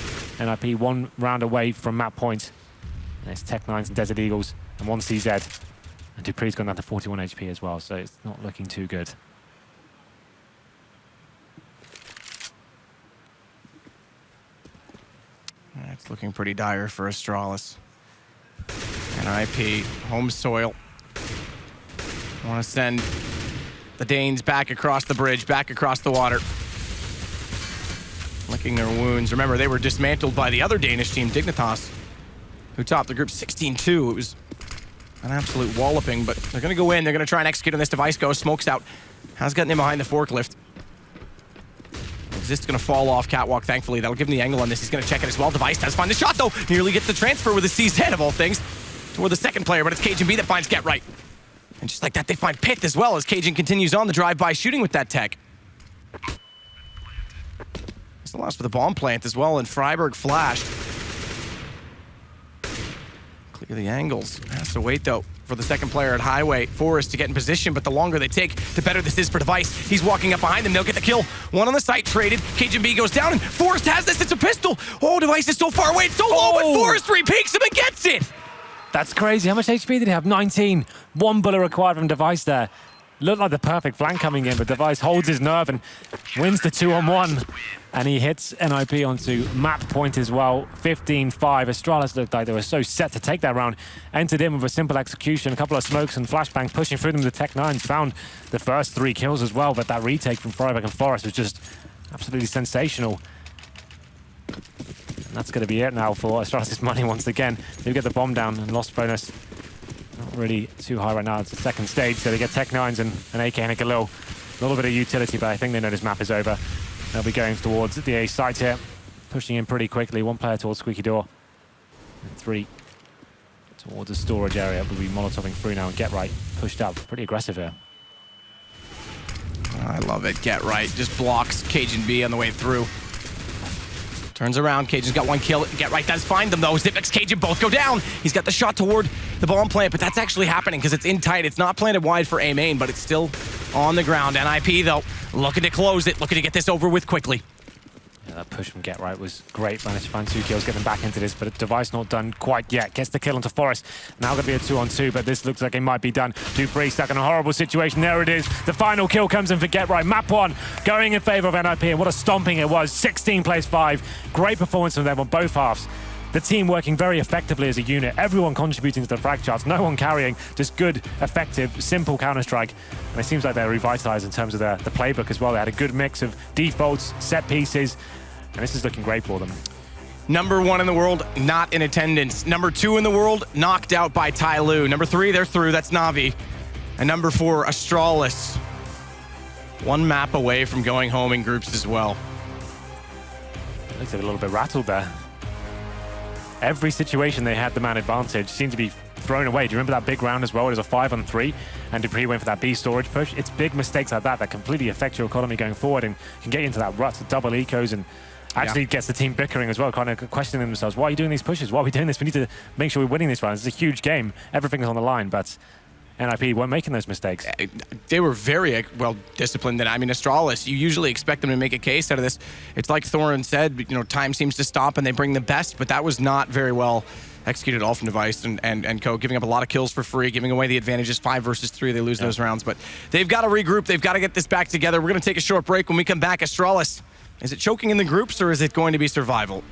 NIP 1 round away from map point. And it's Tech-9s and Desert Eagles and 1 CZ. And Dupree's gone down to 41 HP as well, so it's not looking too good.
It's looking pretty dire for Astralis. NIP, home soil. Want to send the Danes back across the bridge, back across the water. Licking their wounds. Remember, they were dismantled by the other Danish team, Dignitas, who topped the group 16-2. It was an absolute walloping, but they're going to go in. They're going to try and execute on this. Device goes, smokes out. Has gotten in behind the forklift. Is this going to fall off catwalk? Thankfully, that'll give him the angle on this. He's going to check it as well. Device does find the shot, though. Nearly gets the transfer with a seized head, of all things, toward the second player, but it's Cajun that finds Get Right. And just like that, they find Pith as well as Cajun continues on the drive-by shooting with that tech. It's the loss for the bomb plant as well, and Freiburg flashed. Clear the angles. Has to wait, though, for the second player at Highway, Forrest, to get in position, but the longer they take, the better this is for Device. He's walking up behind them. They'll get the kill. One on the site, traded. Cajun B goes down, and Forrest has this. It's a pistol. Oh, Device is so far away. It's so low, but Forrest re-peeks him and gets it.
That's crazy. How much HP did he have? 19. One bullet required from Device there. Looked like the perfect flank coming in, but Device holds his nerve and wins the 2-on-1. And he hits NIP onto map point as well. 15-5. Astralis looked like they were so set to take that round. Entered in with a simple execution, a couple of smokes and flashbangs pushing through them. The Tech 9s found the first 3 kills as well, but that retake from Freiburg and Forrest was just absolutely sensational. And that's going to be it now for Astralis' money once again. They get the bomb down and lost bonus. Not really too high right now. It's the second stage, so they get Tech 9s and an AK and a Galil. A little bit of utility, but I think they know this map is over. They'll be going towards the A site here, pushing in pretty quickly. 1 player towards Squeaky Door, and 3 towards the storage area. We'll be molotoving through now and Get Right pushed up. Pretty aggressive here.
I love it. Get Right just blocks Cajun B on the way through. Turns around, Cajun's got 1 kill. Get Right does find them, though. Zipix, Cajun both go down. He's got the shot toward the bomb plant, but that's actually happening because it's in tight. It's not planted wide for A main, but it's still on the ground. NIP, though, looking to close it, looking to get this over with quickly.
Yeah, that push from Get Right was great. Managed to find 2 kills, get them back into this, but Device not done quite yet. Gets the kill onto Forrest. Now going to be a 2-on-2, but this looks like it might be done. Dupree stuck in a horrible situation. There it is. The final kill comes in for Get Right. Map 1 going in favor of NIP, and what a stomping it was. 16 plays 5. Great performance from them on both halves. The team working very effectively as a unit. Everyone contributing to the frag charts. No one carrying. Just good, effective, simple Counter-Strike. And it seems like they're revitalized in terms of the playbook as well. They had a good mix of defaults, set pieces, and this is looking great for them.
Number 1 in the world, not in attendance. Number 2 in the world, knocked out by Tai Lu. Number 3, they're through. That's Na'Vi. And number 4, Astralis. 1 map away from going home in groups as well.
Looks like a little bit rattled there. Every situation they had the man advantage seemed to be thrown away. Do you remember that big round as well? It was a 5-on-3, and Dupree went for that B storage push. It's big mistakes like that that completely affect your economy going forward and can get you into that rut, double ecos, and actually gets the team bickering as well, kind of questioning themselves. Why are you doing these pushes? Why are we doing this? We need to make sure we're winning this round. It's a huge game. Everything is on the line, but NIP weren't making those mistakes.
They were very well disciplined. And I mean, Astralis, you usually expect them to make a case out of this. It's like Thorin said, you know, time seems to stop and they bring the best, but that was not very well executed all from Device and Co, giving up a lot of kills for free, giving away the advantages. 5 versus 3, they lose those rounds, but they've got to regroup. They've got to get this back together. We're going to take a short break. When we come back, Astralis, is it choking in the groups or is it going to be survival?